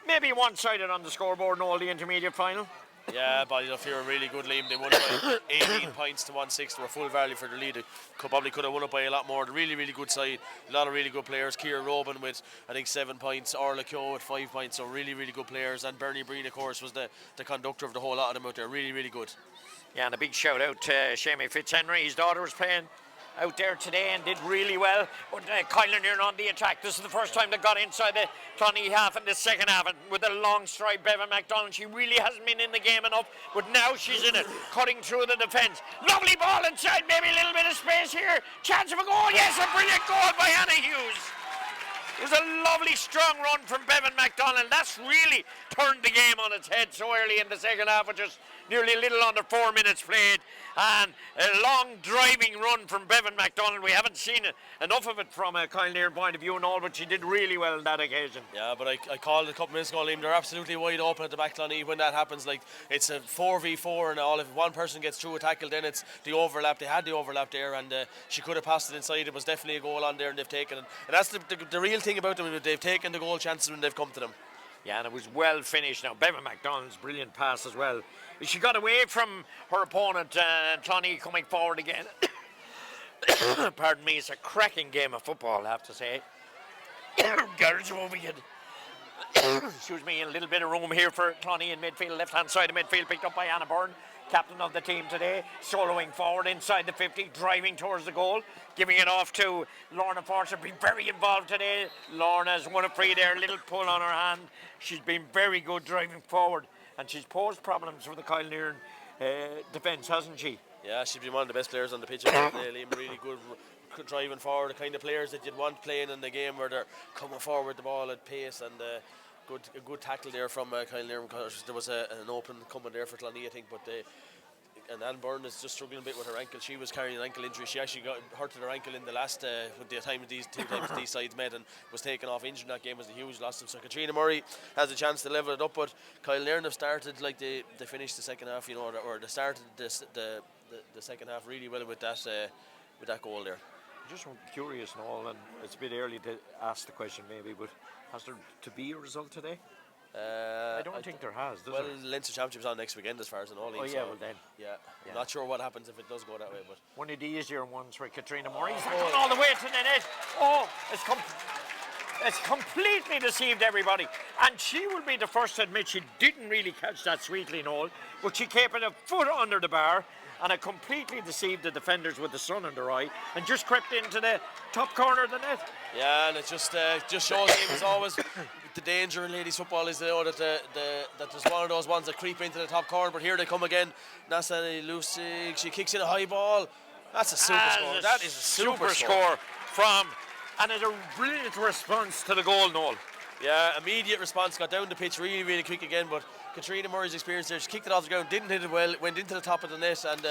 maybe one-sided on the scoreboard in all the intermediate final. Yeah, Ballyduff here are really good, Liam. They won by 18 points to 1-6. They were full value for the lead. They probably could have won it by a lot more. Really, really good side. A lot of really good players. Ciara Robin with, I think, 7 points. Orla Keogh with 5 points. So really, really good players. And Bernie Breen, of course, was the conductor of the whole lot of them out there. Really, really good. Yeah, and a big shout out to Shamie Fitzhenry. His daughter was playing out there today and did really well. But Kyle Nairn on the attack. This is the first time they got inside the Clonee half in the second half, and with a long stride, Bevan MacDonald. She really hasn't been in the game enough, but now she's in it, cutting through the defence. Lovely ball inside, maybe a little bit of space here. Chance of a goal. Yes, a brilliant goal by Anna Hughes. It was a lovely strong run from Bevan MacDonald. That's really turned the game on its head so early in the second half, with just nearly a little under 4 minutes played, and a long driving run from Bevan MacDonald. We haven't seen enough of it from a Kyle Nairn point of view and all, but she did really well on that occasion. Yeah, but I called it a couple minutes ago, Liam. They're absolutely wide open at the back, Clonee. When that happens, like, it's a 4v4 and all. If one person gets through a tackle, then it's the overlap. They had the overlap there, and she could have passed it inside. It was definitely a goal on there, and they've taken it. And that's the real thing about them. They've taken the goal chances when they've come to them. Yeah, and it was well finished. Now, Bevan MacDonald's brilliant pass as well. She got away from her opponent, Clonee coming forward again. Pardon me, it's a cracking game of football, I have to say. Girls moving in. Excuse me, a little bit of room here for Clonee in midfield, left-hand side of midfield, picked up by Anna Byrne, captain of the team today, soloing forward inside the 50, driving towards the goal, giving it off to Lorna Forster, been very involved today. Lorna's won a free there, a little pull on her hand. She's been very good driving forward, and she's posed problems for the Kyle Nairn defence, hasn't she? Yeah, she's been one of the best players on the pitch today, Liam. Really good driving forward, the kind of players that you'd want playing in the game where they're coming forward the ball at pace, and a good tackle there from Kyle Nairn, because there was an open coming there for Clonee, I think, but and Anne Byrne is just struggling a bit with her ankle. She was carrying an ankle injury. She actually got hurted her ankle in the last with the time these two times these sides met, and was taken off injured in that game. Was a huge loss. So Katrina Murray has a chance to level it up, but Kyle Nairn have started like they finished the second half, or they started the second half really well with that goal there. Just curious and all, and it's a bit early to ask the question maybe, but has there to be a result today? I don't think there has, does well, there? Leinster Championship's on next weekend as far as I know. Oh yeah, well then. Yeah. I'm not sure what happens if it does go that way, but one of the easier ones for Katrina Murray's gone all the way to the net. Oh, it's completely deceived everybody, and she will be the first to admit she didn't really catch that sweetly and all, but she kept it a foot under the bar, and it completely deceived the defenders with the sun in their eye, and just crept into the top corner of the net. Yeah, and it just shows him as always. The danger in ladies football is that there's one of those ones that creep into the top corner, but here they come again. Nasani Lusig, she kicks in a high ball. That's a super score. That is a super score from, and it's a brilliant response to the goal, Noel. Yeah, immediate response, got down the pitch really, really quick again, but Katrina Murray's experience there, she kicked it off the ground, didn't hit it well, went into the top of the net, and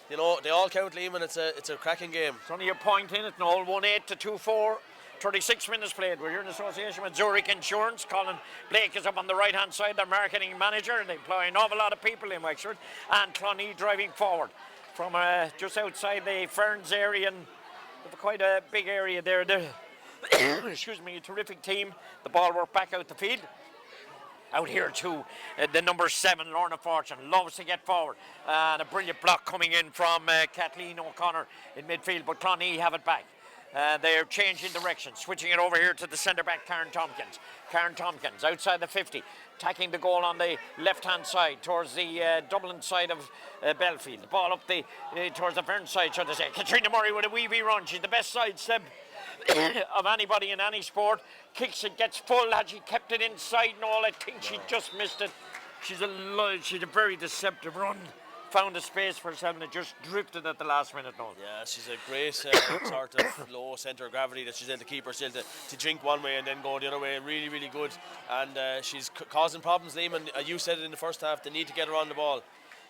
they all count, Liam, and it's a cracking game. It's only a point in it, Noel, 1-8 to 2-4. 36 minutes played. We're here in association with Zurich Insurance. Colin Blake is up on the right hand side, their marketing manager, and they employ an awful lot of people in Wexford. And Clonee driving forward from just outside the Ferns area, and quite a big area there. Excuse me, a terrific team. The ball worked back out the field. Out here too, the number 7, Lorna Fortune, loves to get forward. And a brilliant block coming in from Kathleen O'Connor in midfield, but Clonee have it back. They're changing direction, switching it over here to the centre back, Karen Tompkins. Karen Tompkins outside the 50, attacking the goal on the left hand side towards the Dublin side of Belfield. The ball up towards the Fern side, should I say. Katrina Murray with a wee wee run. She's the best side step of anybody in any sport. Kicks it, gets full. Had she kept it inside and all, I think she just missed it. She's a very deceptive run. Found a space for herself and it just drifted at the last minute. No. Yeah, she's a great sort of low centre of gravity that she's able to keep her still to drink one way and then go the other way. Really, really good. And she's causing problems, Liam, and you said it in the first half, they need to get her on the ball.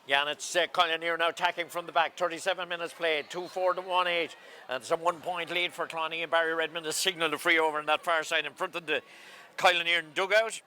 Yeah, and it's Kyle Nairn now attacking from the back. 37 minutes played, 2-4 to 1-8. And it's a 1 point lead for Clonee, and Barry Redmond has signalled a free over on that far side in front of the Kyle Nairn dugout.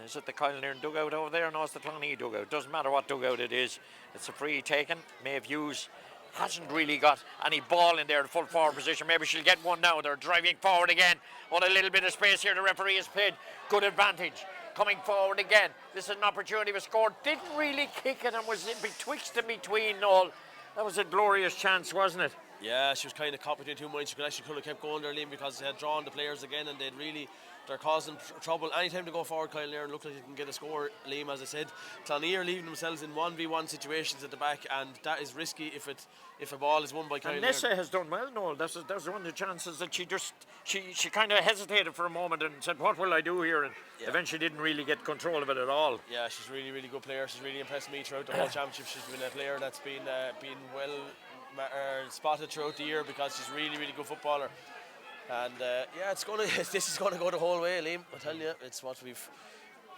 Is it the Kyle Nairn dugout over there? No, it's the Clonee dugout. Doesn't matter what dugout it is. It's a free taken. Maeve Hughes hasn't really got any ball in there in full forward position. Maybe she'll get one now. They're driving forward again. On a little bit of space here. The referee has played good advantage. Coming forward again. This is an opportunity for score. Didn't really kick it and was in betwixt and between all. That was a glorious chance, wasn't it? Yeah, she was kind of caught between two minds. She could have kept going there, Liam, because they had drawn the players again and they're causing trouble. Anytime to go forward, Kyle Nairn look like they can get a score, Liam, as I said. Clonee are leaving themselves in 1v1 situations at the back, and that is risky if a ball is won by Kyle Nairn. Nessa has done well, Noel. That's one of the chances that she kind of hesitated for a moment and said, what will I do here? And eventually didn't really get control of it at all. Yeah, she's a really, really good player. She's really impressed me throughout the whole championship. She's been a player that's been well spotted throughout the year because she's a really, really good footballer. And this is going to go the whole way, Liam. I tell you, it's what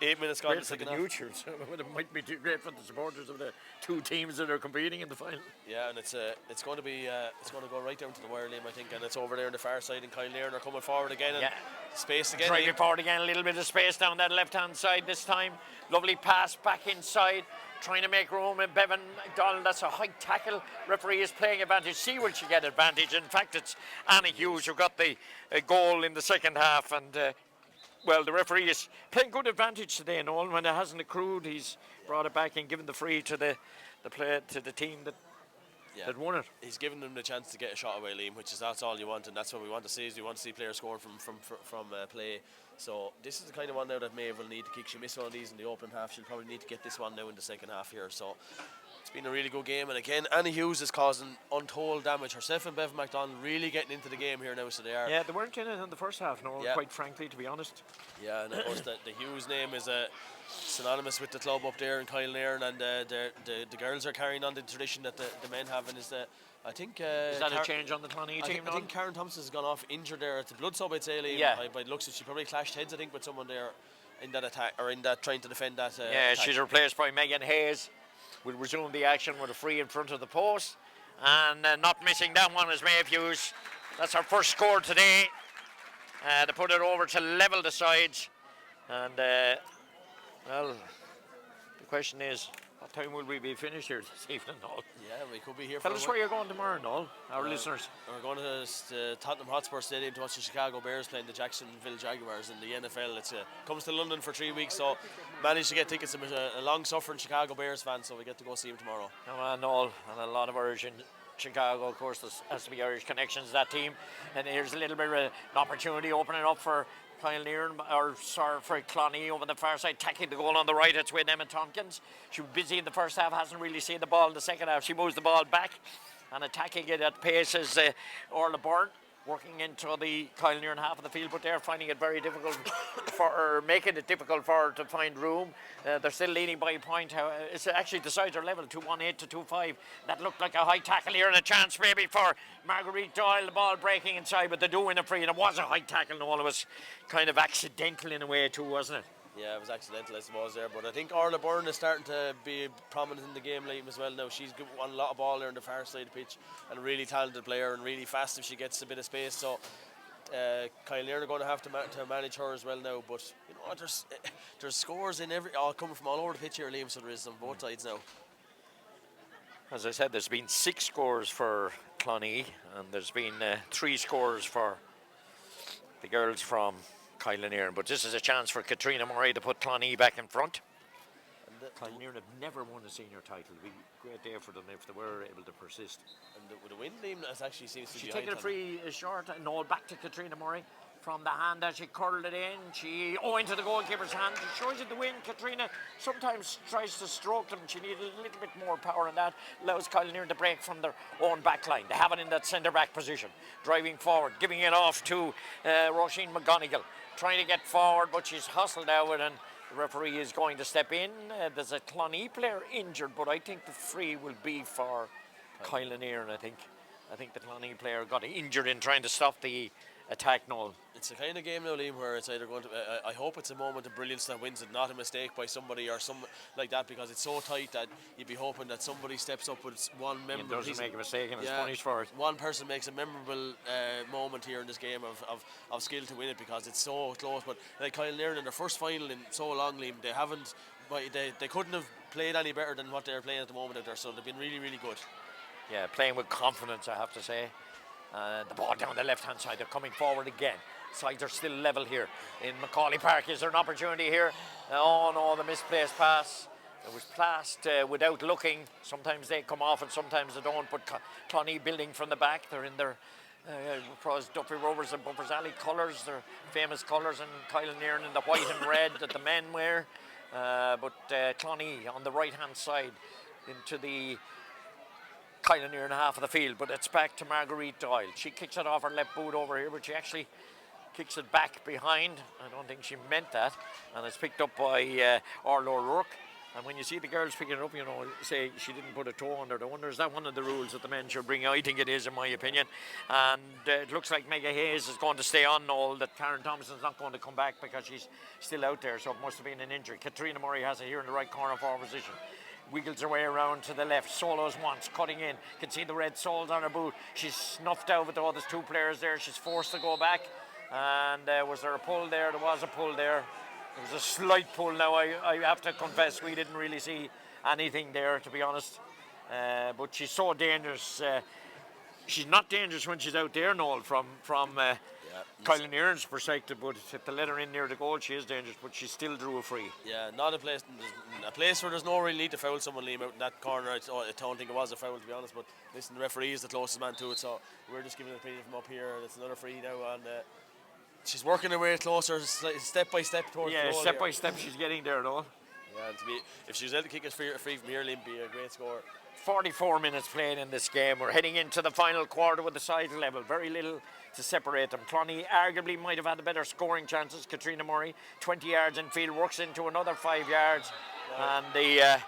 8 minutes gone in Great the for the second half. neuters. It might be too great for the supporters of the two teams that are competing in the final. Yeah, and it's going to be it's going to go right down to the wire, Liam, I think, and it's over there on the far side, and Kyle Nairn are coming forward again, and space again. Driving forward again, a little bit of space down that left-hand side this time. Lovely pass back inside, trying to make room. And Bevan McDonald, that's a high tackle. Referee is playing advantage. See will she get advantage? In fact, it's Annie Hughes who got the goal in the second half, and well, the referee is playing good advantage today, Noel. When it hasn't accrued, he's brought it back and given the free to the team that won it. He's given them the chance to get a shot away, Liam, that's all you want, and that's what we want to see. Is we want to see players score from play. So this is the kind of one now that Maeve will need to kick. She missed one of these in the opening half. She'll probably need to get this one now in the second half here. So it's been a really good game, and again, Annie Hughes is causing untold damage. Herself and Bevan McDonald really getting into the game here now, so they are. Yeah, they weren't in it in the first half, no, quite frankly, to be honest. Yeah, and of course the Hughes name is synonymous with the club up there in Kyle Nairn, and the girls are carrying on the tradition that the men have, and is the I think is that a change on the Clonee team? I think Karen Thompson has gone off injured there. It's a blood sub, I'd say, Liam. Yeah. By the looks of it, she probably clashed heads, I think, with someone there in that attack, or in that trying to defend that. Yeah, attack. she's replaced by Megan Hayes. Will resume the action with a free in front of the post, and not missing that one is Maeve Hughes. That's her first score today. To put it over to level the sides, and well, the question is, what time will we be finished here this evening, Noel? Yeah, we could be here. Tell us where you're going tomorrow, Noel, our listeners. We're going to Tottenham Hotspur Stadium to watch the Chicago Bears playing the Jacksonville Jaguars in the NFL. It comes to London for 3 weeks, so managed to get tickets. I'm a long-suffering Chicago Bears fan, so we get to go see him tomorrow. Come on, Noel, and a lot of Irish in Chicago, of course. There has to be Irish connections to that team, and here's a little bit of an opportunity opening up for Kyle Nairn, or sorry, for Clonee over the far side, tackling the goal on the right. It's with Emma Tompkins. She was busy in the first half, hasn't really seen the ball in the second half. She moves the ball back, and attacking it at pace is Orla Byrne, working into the Kyle Nairn half of the field, but they're finding it very difficult making it difficult for her to find room. They're still leading by a point. It's actually the sides are level, 2-1-8 to 2-5. That looked like a high tackle here, and a chance maybe for Marguerite Doyle. The ball breaking inside, but they do win a free, and it was a high tackle, and all it was kind of accidental in a way too, wasn't it? Yeah, it was accidental, I suppose, there. But I think Orla Byrne is starting to be prominent in the game, Liam, as well now. She's won a lot of ball there on the far side of the pitch, and a really talented player, and really fast if she gets a bit of space. So Kyle Nairn are going to have to manage her as well now. But you know what, there's scores in coming from all over the pitch here, Liam, so there is on both sides now. As I said, there's been 6 scores for Clonee, and there's been 3 scores for the girls from Kyle Nairn. But this is a chance for Katrina Murray to put Clonee back in front. Kyle Nairn have never won a senior title. It would be a great day for them if they were able to persist. And with the win, Liam, that actually seems to be she's taking a free short, and all back to Katrina Murray from the hand as she curled it in. She into the goalkeeper's hand. She shows it the win. Katrina sometimes tries to stroke them. She needed a little bit more power on that. Allows Kyle Nairn to break from their own back line. They have it in that centre back position. Driving forward, giving it off to Roisin McGonigal. Trying to get forward, but she's hustled out, and the referee is going to step in. There's a Clonee player injured, but I think the free will be for Kyle Nairn. I think the Clonee player got injured in trying to stop the attack, Noel. It's a kind of game now, Liam, where it's either going to. I hope it's a moment of brilliance that wins it, not a mistake by somebody or some like that, because it's so tight that you'd be hoping that somebody steps up with one member. Doesn't make a mistake and is punished for it. One person makes a memorable moment here in this game of skill to win it, because it's so close. But like Kyle Nairn in their first final in so long, Liam, they haven't. They couldn't have played any better than what they're playing at the moment out there. So they've been really, really good. Yeah, playing with confidence, I have to say. The ball down the left-hand side. They're coming forward again. Sides are still level here in Macaulay Park. Is there an opportunity here? Oh no, the misplaced pass. It was passed without looking. Sometimes they come off and sometimes they don't. But Clonee building from the back. They're in their Duffy Rovers and Bumpers Alley colours, their famous colours, and Kyle Nairn in the white and red that the men wear. But Clonee on the right-hand side into the Kyle Nairn half of the field, but it's back to Marguerite Doyle. She kicks it off her left boot over here, but she actually kicks it back behind. I don't think she meant that, and it's picked up by Orla O'Rourke, And when you see the girls picking it up, you know, say she didn't put a toe under the under. Is that one of the rules that the men should bring? I think it is, in my opinion. And it looks like Mega Hayes is going to stay on, all that Karen Thompson's not going to come back because she's still out there, so it must have been an injury. Katrina Murray has it here in the right corner forward position. Wiggles her way around to the left. Solos once, cutting in. Can see the red soles on her boot. She's snuffed out with all there's two players there. She's forced to go back. And was there a pull there? There was a pull there. There was a slight pull. Now, I have to confess, we didn't really see anything there, to be honest. But she's so dangerous. She's not dangerous when she's out there, Noel, from Kylie Nairn's perspective, but to let her in near the goal, she is dangerous, but she still drew a free. Yeah, not a place where there's no real need to foul someone, Liam, out in that corner. I don't think it was a foul, to be honest, but listen, the referee is the closest man to it, so we're just giving an opinion from up here. It's another free now, and she's working her way closer, step by step towards the goal. Yeah, step by step she's getting there, though. Yeah, and if she was able to kick it free from here, Liam, it'd be a great score. 44 minutes played in this game. We're heading into the final quarter with the sides level. Very little to separate them. Cloney arguably might have had the better scoring chances. Katrina Murray, 20 yards in field, works into another 5 yards. And the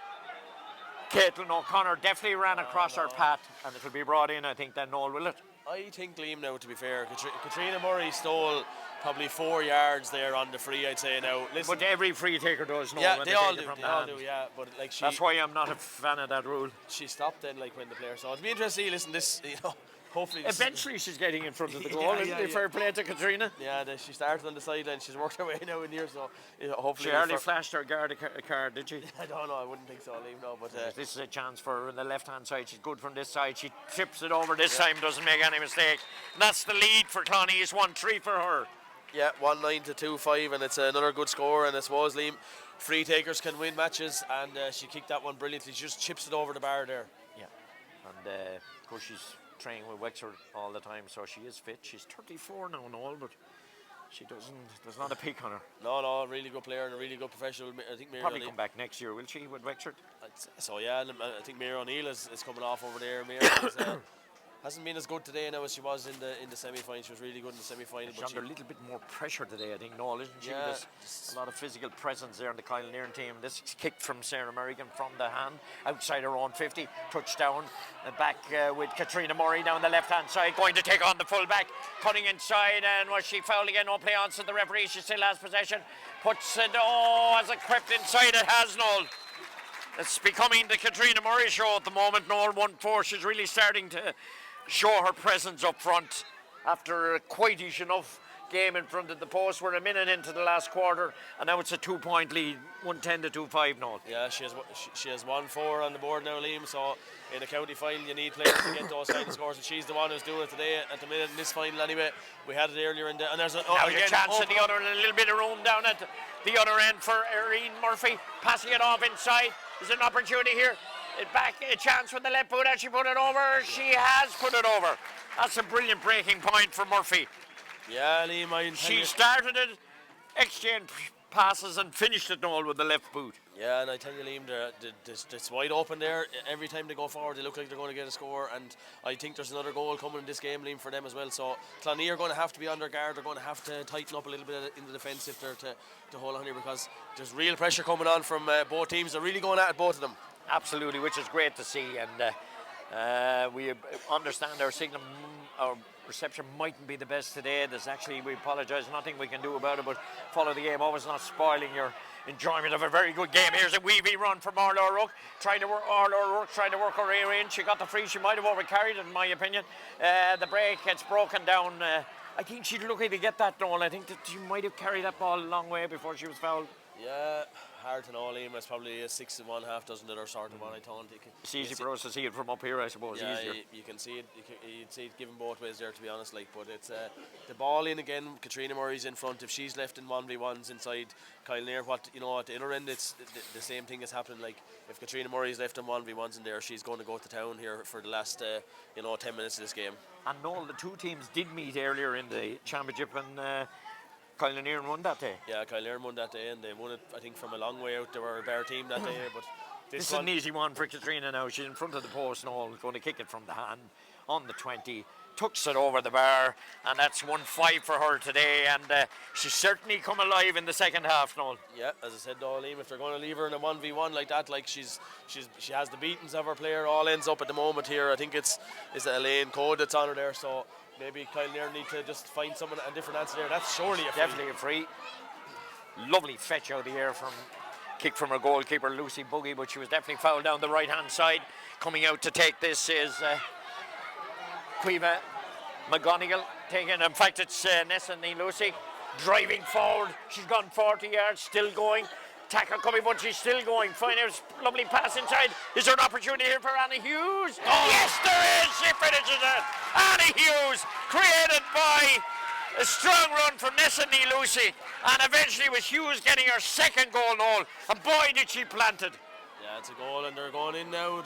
Caitlin O'Connor definitely ran across her path, and it will be brought in, I think, then, Noel, will it? I think, Liam, now, to be fair, Katrina Murray stole probably 4 yards there on the free, I'd say now. Listen, but every free taker does, Noel, yeah, when they all do, yeah. But like that's why I'm not a fan of that rule. She stopped then, like, when the player saw it. It'd be interesting to see, listen, this, you know, hopefully eventually she's getting in front of the goal. Fair play to Katrina. Yeah, she started on the sideline. She's worked her way now in here, so hopefully. She hardly flashed her guard a card, did she? I don't know. I wouldn't think so, Liam. No, but this is a chance for her on the left-hand side. She's good from this side. She trips it over this time. Doesn't make any mistake. And that's the lead for Cloney. It's 1-3 for her. Yeah, 1-9 to 2-5, and it's another good score. And I suppose, Liam, free takers can win matches, and she kicked that one brilliantly. She just chips it over the bar there. Yeah, and of course she's training with Wexford all the time, so she is fit. She's 34 now and all, but she there's not a peak on her. No, really good player and a really good professional. I think Mary probably come back next year, will she, with Wexford? So yeah, I think Mary O'Neill is coming off over there. Mary hasn't been as good today now as she was in the semi-final. She was really good in the semi-final. She's under a little bit more pressure today, I think, Noel, isn't she? Yeah. There's a lot of physical presence there in the Kyle Nairn team. This is kicked from Sarah Merrigan from the hand, outside her own 50, touchdown, back with Katrina Murray down the left-hand side, going to take on the full-back, cutting inside, and was she fouled again? No play on to the referee. She still has possession, puts it, has it crept inside? It has, Noel. It's becoming the Katrina Murray show at the moment, Noel. 1-4, she's really starting to show her presence up front after a quietish enough game in front of the post. We're a minute into the last quarter, and now it's a 2-point lead, 1-10 to 2-5 now. Yeah, she has 1-4 on the board now, Liam. So in a county final, you need players to get those kind of scores, and she's the one who's doing it today at the minute in this final. Anyway, we had it earlier in the, and there's a chance at the other, and a little bit of room down at the other end for Irene Murphy, passing it off inside. There's an opportunity here. Back, a chance with the left boot, and she put it over. She has put it over. That's a brilliant breaking point for Murphy. Yeah, Liam, she started it, exchanged passes, and finished it all with the left boot. Yeah, and I tell you, Liam, it's wide open there. Every time they go forward, they look like they're going to get a score, and I think there's another goal coming in this game, Liam, for them as well. So Cloney are going to have to be under guard. They're going to have to tighten up a little bit in the defence if they're to hold on here, because there's real pressure coming on from both teams. They're really going at it, both of them. Absolutely, which is great to see, and we understand our reception mightn't be the best today. We apologise, nothing we can do about it, but follow the game, always not spoiling your enjoyment of a very good game. Here's a wee run from Orla O'Rourke, trying to work her way in. She got the free, she might have overcarried it in my opinion. The break gets broken down. I think she'd lucky to get that, Noel. I think that she might have carried that ball a long way before she was fouled. Yeah, hard to know, Liam. It's probably a 6 1/2 dozen other sort of one, I thought. It's easy for us to see it from up here, I suppose. Yeah, easier. You can see it. You'd see it given both ways there, to be honest. But it's the ball in again. Katrina Murray's in front. If she's left in 1v1s inside Kyle Nairn, at the inner end, it's the same thing is happening. Like if Katrina Murray's left in 1v1s in there, she's going to go to town here for the last 10 minutes of this game. And Noel, the two teams did meet earlier in the championship, and Kyle Nairn won that day. Yeah, Kyle Nairn won that day, and they won it, I think, from a long way out. They were a better team that day, but this is an easy one for Katrina now. She's in front of the post and all, going to kick it from the hand on the 20. tucks it over the bar, and that's 1-5 for her today, and she's certainly come alive in the second half, Noel. Yeah, as I said, though, Liam, if they're going to leave her in a 1v1 like that, like she has the beatings of her player, all ends up at the moment here. I think is it Elaine Code that's on her there, so maybe Kyle Nairn need to just find someone a different answer there. That's surely a free. Definitely a free. Lovely fetch out of the air from kick from her goalkeeper Lucy Buggy, but she was definitely fouled down the right hand side. Coming out to take this is Quiva McGonigal taking. In fact, it's Nessa Lucy driving forward. She's gone 40 yards, still going. Tackle coming, but she's still going. Finding a lovely pass inside. Is there an opportunity here for Anna Hughes? Oh. Yes, there is. She finishes it. Anna Hughes, created by a strong run from Nessa Lucy, and eventually was Hughes getting her second goal, Noel. And boy, did she plant it. Yeah, it's a goal, and they're going in now.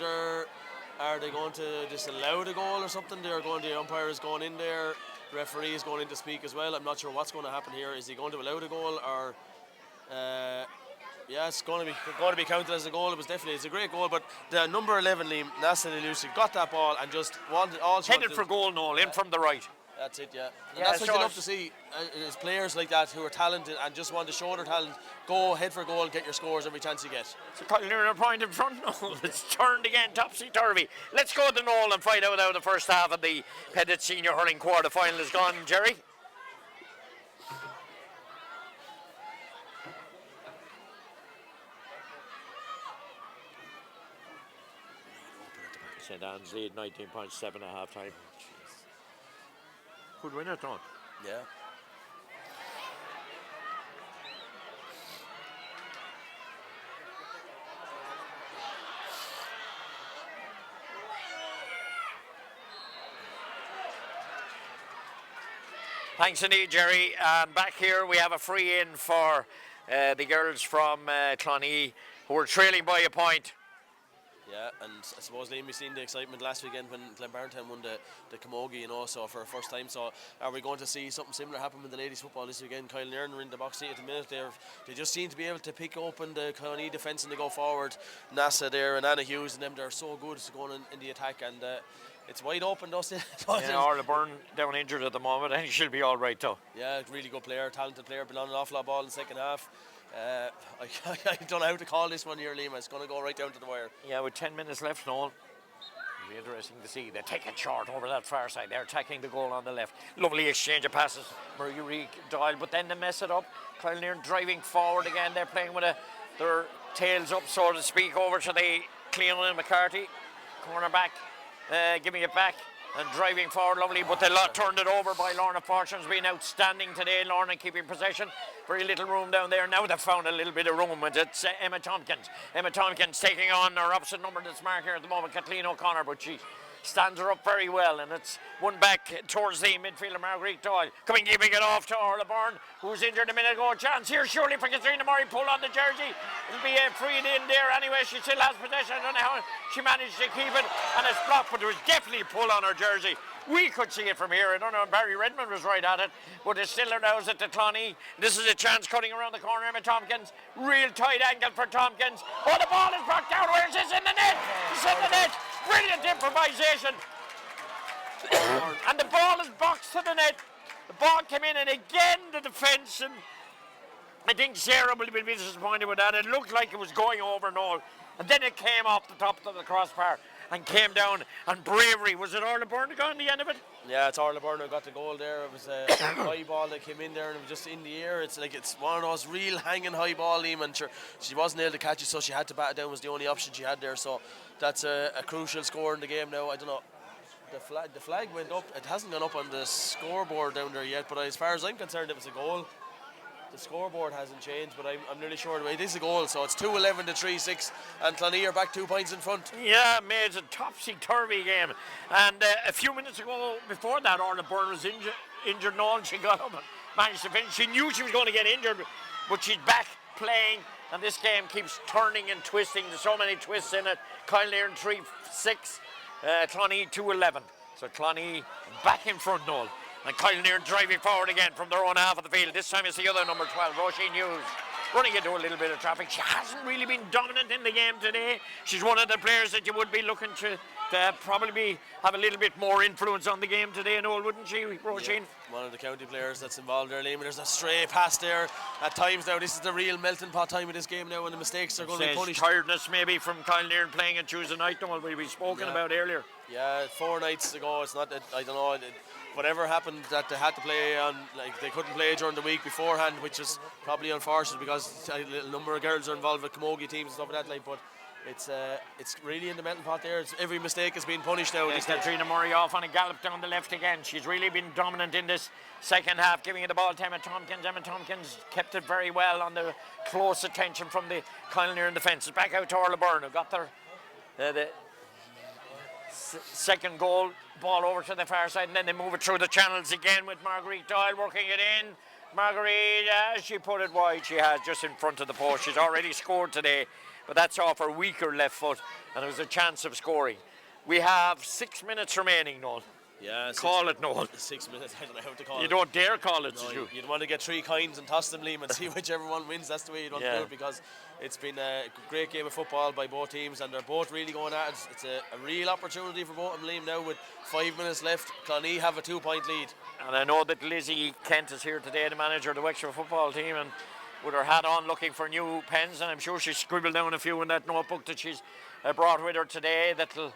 Are they going to disallow the goal or something? The umpire is going in there. The referee is going in to speak as well. I'm not sure what's going to happen here. Is he going to allow the goal, or yeah, it's going to be counted as a goal. It's a great goal, but the number 11, Liam, Nessa Lucy, got that ball and just wanted all she headed for goal, Noel, in from the right. That's it, yeah. And that's what you love to see, is players like that who are talented and just want to show their talent. Go head for goal and get your scores every chance you get. So Kyle Nairn a point in front. Noel, it's turned again, topsy-turvy. Let's go to Noel and find out how the first half of the Pettit Senior Hurling quarter-final has gone, Jerry. St. Anne's lead 19 points, 7 at half time. Could win it, Noel. Yeah. Thanks indeed, Jerry. Back here we have a free in for the girls from Clonee, who are trailing by a point. Yeah, and I suppose Liam, we've seen the excitement last weekend when Glenbarntown won the Camogie, so for the first time. So are we going to see something similar happen with the ladies football this weekend? Kyle Nairn are in the box seat at the minute. They just seem to be able to pick open the Clonee defence and they go forward. NASA there and Anna Hughes and them, they're so good going in the attack, and it's wide open, though. Yeah, Orla Byrne down injured at the moment. I think she'll be all right, though. Yeah, really good player, talented player, been on an awful lot of ball in the second half. I don't know how to call this one here, Liam. It's going to go right down to the wire. Yeah, with 10 minutes left, Noel. It'll be interesting to see. They take it short over that far side. They're attacking the goal on the left. Lovely exchange of passes. Marie Doyle, but then they mess it up. Kyle Nairn driving forward again. They're playing with their tails up, so to speak, over to the Cleon McCarthy. Cornerback, giving it back. And driving forward, lovely, but they turned it over by Lorna Fortune's been outstanding today. Lorna keeping possession, very little room down there. Now they've found a little bit of room, and it's Emma Tompkins. Emma Tompkins taking on her opposite number that's marked here at the moment, Kathleen O'Connor, but she stands her up very well, and it's one back towards the midfielder, Marguerite Doyle, giving it off to Orla Byrne, who's injured a minute ago. Chance here surely for Katrina Murray, pull on the jersey. It'll be freed in there anyway. She still has possession. I don't know how she managed to keep it, and it's blocked, but there was definitely a pull on her jersey. We could see it from here. I don't know if Barry Redmond was right at it, but it's still allows it to Clonee. This is a chance cutting around the corner. Emma Tompkins, real tight angle for Tompkins. Oh, the ball is brought down. Where is this? In the net. It's in the net. Brilliant improvisation. And the ball is boxed to the net. The ball came in, and again the defence, and I think Sarah will be disappointed with that. It looked like it was going over and all, and then it came off the top of the crossbar and came down, and bravery. Was it Orla Byrne who got on the end of it? Yeah, it's Orla Byrne who got the goal there. It was a high ball that came in there, and it was just in the air. It's one of those real hanging high ball, Liam, and she wasn't able to catch it, so she had to bat it down. Was the only option she had there. So that's a crucial score in the game now. I don't know. The flag went up. It hasn't gone up on the scoreboard down there yet, but as far as I'm concerned, it was a goal. The scoreboard hasn't changed, but I'm nearly sure it is a goal. So it's 2-11 to 3-6, and Clonee are back 2 points in front. Yeah, mate, it's a topsy-turvy game. And a few minutes ago, before that, Orla Byrne was injured. No, and she got up and managed to finish. She knew she was going to get injured, but she's back playing, and this game keeps turning and twisting. There's so many twists in it. Kyle Nairn 3-6, Clonee 2-11. So Clonee back in front, Noel. And Kyle Nairn driving forward again from their own half of the field. This time it's the other number 12, Roisin Hughes. running into a little bit of traffic. She hasn't really been dominant in the game today. She's one of the players that you would be looking to probably have a little bit more influence on the game today, Noel, wouldn't she, Roisin? One of the county players that's involved there, Liam. There's a stray pass there at times now. This is the real melting pot time of this game now, when the mistakes are going to be punished. Tiredness maybe from Kyle Nairn playing on Tuesday night, Noel, we've spoken about earlier. Yeah, 4 nights ago, it's not, I don't know, whatever happened that they had to play on, like they couldn't play during the week beforehand, which is probably unfortunate because a little number of girls are involved with camogie teams and stuff like that, like, but it's really in the melting pot there. Every mistake has been punished now. Katrina Murray off on a gallop down the left again. She's really been dominant in this second half, giving it the ball to Emma Tompkins. Emma Tompkins kept it very well on the close attention from the Kyle Nairn defence. It's back out to Orla Byrne, who got the second goal, ball over to the far side, and then they move it through the channels again with Marguerite Doyle working it in. Marguerite, she put it wide. She has just in front of the post. She's already scored today, but that's off her weaker left foot, and there was a chance of scoring. We have 6 minutes remaining, Noel. Yeah, call it, Noel. 6 minutes, I don't know how to call it. You don't dare call it, no, you'd want to get 3 kinds and toss them, Liam, and see whichever one wins. That's the way you'd want to do it, because it's been a great game of football by both teams, and they're both really going at it. It's a real opportunity for both of them, Liam, now with 5 minutes left. Clonee have a 2-point lead. And I know that Lizzie Kent is here today, the manager of the Wexford football team, and with her hat on looking for new pens, and I'm sure she's scribbled down a few in that notebook that she's brought with her today that'll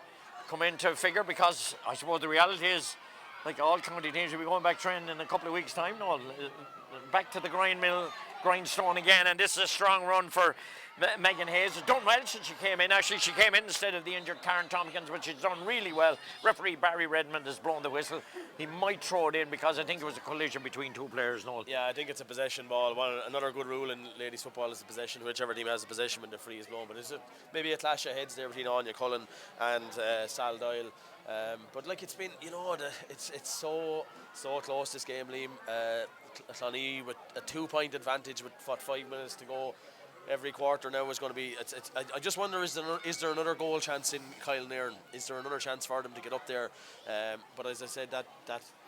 come into figure, because I suppose the reality is, like all county teams, will be going back training in a couple of weeks' time. No, back to the grindstone again, and this is a strong run for Megan Hayes. Has done well since she came in. Actually, she came in instead of the injured Karen Tompkins, but she's done really well. Referee Barry Redmond has blown the whistle. He might throw it in because I think it was a collision between 2 players. Noel. Yeah, I think it's a possession ball. Another good rule in ladies football is the possession. Whichever team has the possession when the free is blown. But it's maybe a clash of heads there between Anya Cullen and Sal Doyle. But like it's been, it's so close, this game, Liam. Clonee with a 2-point advantage with 5 minutes to go. Every quarter now is going to be. I just wonder, is there another goal chance in Kyle Nairn? Is there another chance for them to get up there? But as I said, that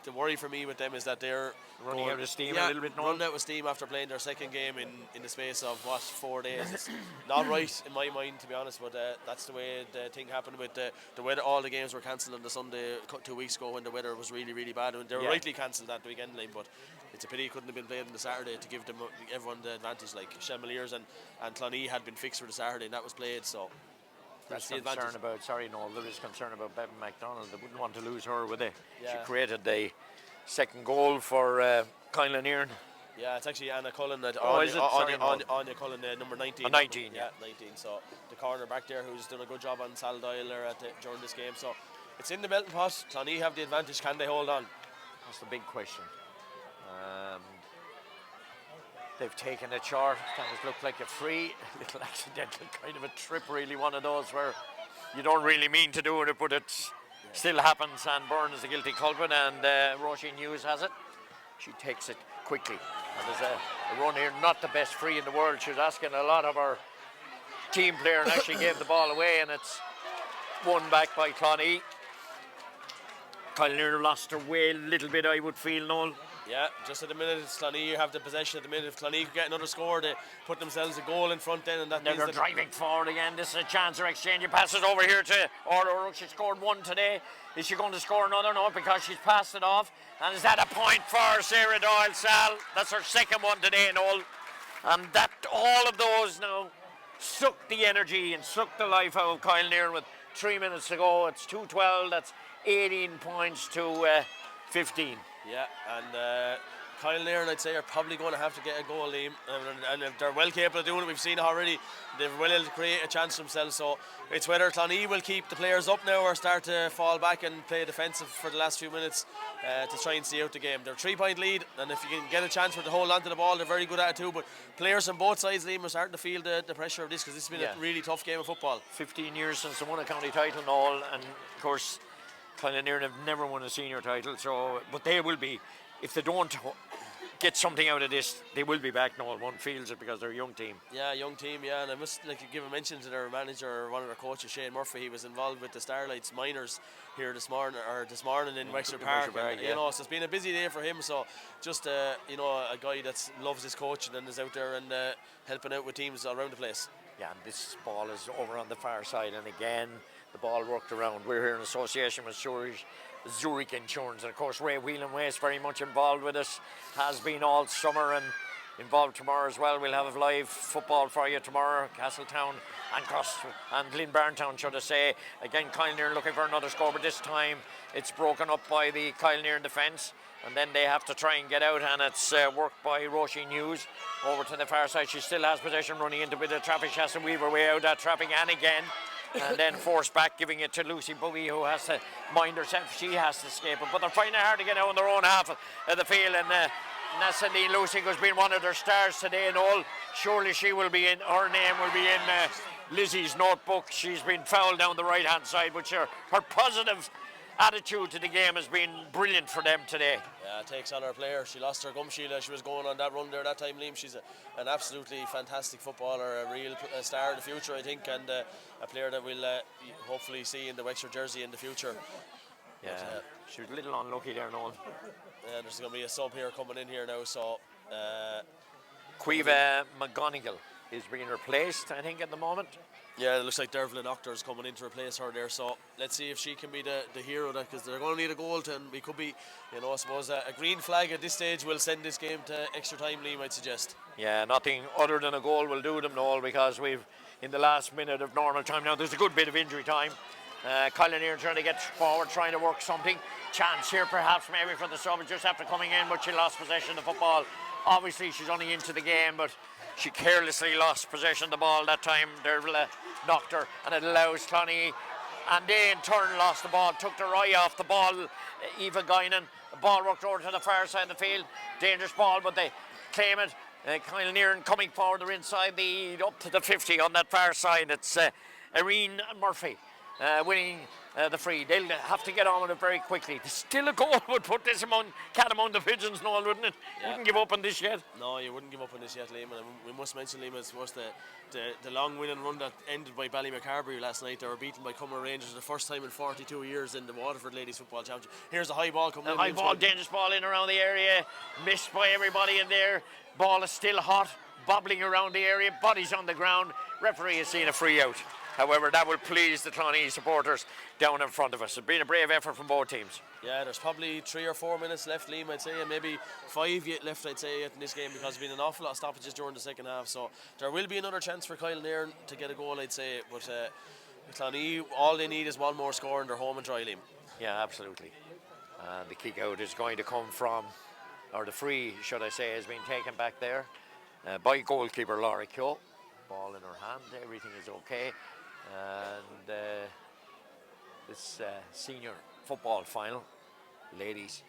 the worry for me with them is that they're running out of steam a little bit. Running out of steam after playing their second game in the space of 4 days. It's not right in my mind, to be honest. But that's the way the thing happened with the weather. All the games were cancelled on the Sunday 2 weeks ago when the weather was really, really bad. And they were rightly cancelled that weekend, but it's a pity it couldn't have been played on the Saturday to give everyone the advantage. Like Shelmaliers and Clonee had been fixed for the Saturday, and that was played. So that's the advantage. There is concern about Bevan MacDonald. They wouldn't want to lose her, would they? Yeah. She created the second goal for Kyle Nairn. Yeah, it's actually Anna Cullen. Is it? Anya Cullen, number 19. 19, yeah. 19. So the corner back there, who's done a good job on Sal Doyle there during this game. So it's in the melting pot. Clonee have the advantage. Can they hold on? That's the big question. They've taken a chart that has looked like a free, a little accidental kind of a trip, really, one of those where you don't really mean to do it, but it still happens, and Byrne is the guilty culprit, and Roisin Hughes has it. She takes it quickly, and there's a run here, not the best free in the world. She was asking a lot of our team player and actually gave the ball away, and it's won back by Clonee. Kyle Nairn lost her way a little bit, I would feel, Noel. Yeah, just at the minute it's Clonee. You have the possession at the minute. If Clonee could get another score, they put themselves a goal in front then, and that means they're driving forward again. This is a chance for exchange. It passes over here to Orla. She scored 1 today. Is she going to score another? No, because she's passed it off. And is that a point for Sarah Doyle Sal? That's her second one today, Noel. And that all of those now sucked the energy and sucked the life out of Kyle Nairn with 3 minutes to go. It's 2-12. That's 18 points to 15. Yeah, and Kyle Nairn, I'd say, are probably going to have to get a goal, Liam, and if they're well capable of doing it. We've seen it already. They've well able to create a chance for themselves. So it's whether Clonee will keep the players up now or start to fall back and play defensive for the last few minutes to try and see out the game. They're 3-point lead, and if you can get a chance for to hold on to the ball, they're very good at it too. But players on both sides, Liam, are starting to feel the pressure of this, because this has been a really tough game of football. 15 years since they won a county title, Noel, and of course Kyle Nairn have never won a senior title, so but they will be, if they don't get something out of this, they will be back. No one feels it because they're a young team. Yeah, young team, yeah, and I must give a mention to their manager, one of their coaches, Shane Murphy. He was involved with the Starlights minors here this morning in Wexford Park. Yeah. You know, so it's been a busy day for him. So just you know, a guy that loves his coaching and is out there and helping out with teams around the place. Yeah, and this ball is over on the far side, and again the ball worked around. We're here in association with Zurich Insurance, and of course Ray Whelan Waste very much involved with us, has been all summer and involved tomorrow as well. We'll have live football for you tomorrow, Castletown and Glenbarntown, should I say. Again, Kyle Nearn looking for another score, but this time it's broken up by the Kyle Nearn defence, and then they have to try and get out, and it's worked by Roisin Hughes over to the far side. She still has possession, running into a bit of traffic. She has to weave her way out that traffic, and again and then forced back, giving it to Lucy Buggy, who has to mind herself. She has to escape it, but they're finding it hard to get out on their own half of the field, and Nassadine Lucy, who's been one of their stars today and all, surely she will be in, her name will be in Lizzie's notebook. She's been fouled down the right hand side, but her positive attitude to the game has been brilliant for them today. Yeah, it takes on her player. She lost her gum shield as she was going on that run there that time, Liam. She's an absolutely fantastic footballer, a real star in the future, I think, and a player that we'll hopefully see in the Wexford jersey in the future. Yeah, she was a little unlucky there, Noel. Yeah, there's going to be a sub here coming in here now, so... Quiva McGonigal is being replaced, I think, at the moment. Yeah, it looks like Dervlin Octor is coming in to replace her there, so let's see if she can be the hero, because they're going to need a goal, and we could be, you know, I suppose a green flag at this stage will send this game to extra time, Liam, I'd suggest. Yeah, nothing other than a goal will do them, Noel, because we've, in the last minute of normal time now, there's a good bit of injury time. Colin here trying to get forward, trying to work something. Chance here perhaps maybe for the sub, just after coming in, but she lost possession of the football. Obviously she's only into the game, but she carelessly lost possession of the ball that time. Dervla knocked her, and it allows Clonee, and they in turn lost the ball, took their eye off the ball. Eva Guinan, the ball worked over to the far side of the field. Dangerous ball, but they claim it. Kyle Nearan coming forward, they're inside up to the 50 on that far side. It's Irene Murphy winning the free. They'll have to get on with it very quickly. Still a goal would put this cat among the pigeons, Noel, wouldn't it? Yeah. You wouldn't give up on this yet. No, you wouldn't give up on this yet, Liam. And we must mention, Liam, it was the long winning run that ended by Ballymacarbery last night. They were beaten by Cumber Rangers the first time in 42 years in the Waterford Ladies Football Championship. Here's a high ball coming in. High ball, dangerous ball in around the area. Missed by everybody in there. Ball is still hot, bobbling around the area. Bodies on the ground. Referee has seen a free out. However, that will please the Clonee supporters down in front of us. It's been a brave effort from both teams. Yeah, there's probably 3 or 4 minutes left, Liam, I'd say, and maybe 5 yet left, I'd say, in this game, because there's been an awful lot of stoppages during the second half. So there will be another chance for Kyle Nairn to get a goal, I'd say. But Clonee, all they need is one more score and they're home and dry, Liam. Yeah, absolutely. The kick out is going to come from, or the free, should I say, has been taken back there by goalkeeper Laura Keogh. Ball in her hand, everything is okay. And this senior football final, ladies,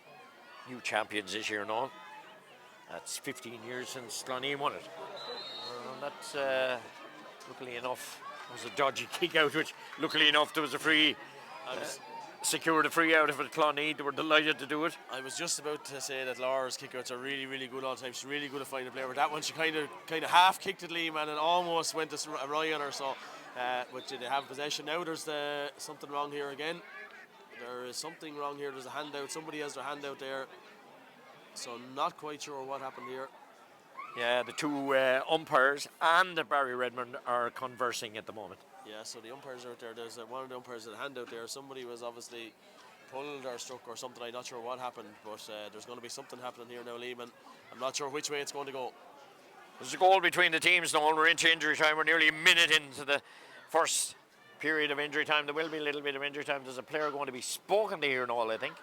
new champions this year and all. That's 15 years since Clonee won it. That's luckily enough, it was a dodgy kick out, which luckily enough there was a free. Secured a free out of it. Clonee, they were delighted to do it. I was just about to say that Laura's kickouts are really, really good all the time. She's really good at finding a player. But that one, she kind of half kicked it, Liam, and it almost went awry on her. So, but they have possession now. There's something wrong here again. There is something wrong here. There's a handout. Somebody has their hand out there. So not quite sure what happened here. Yeah, the two umpires and Barry Redmond are conversing at the moment. Yeah, so the umpires are out there. There's one of the umpires with a hand out there. Somebody was obviously pulled or struck or something. I'm not sure what happened, but there's going to be something happening here now, Liam, and I'm not sure which way it's going to go. There's a goal between the teams now. We're into injury time. We're nearly a minute into the first period of injury time. There will be a little bit of injury time. There's a player going to be spoken to here and all, I think.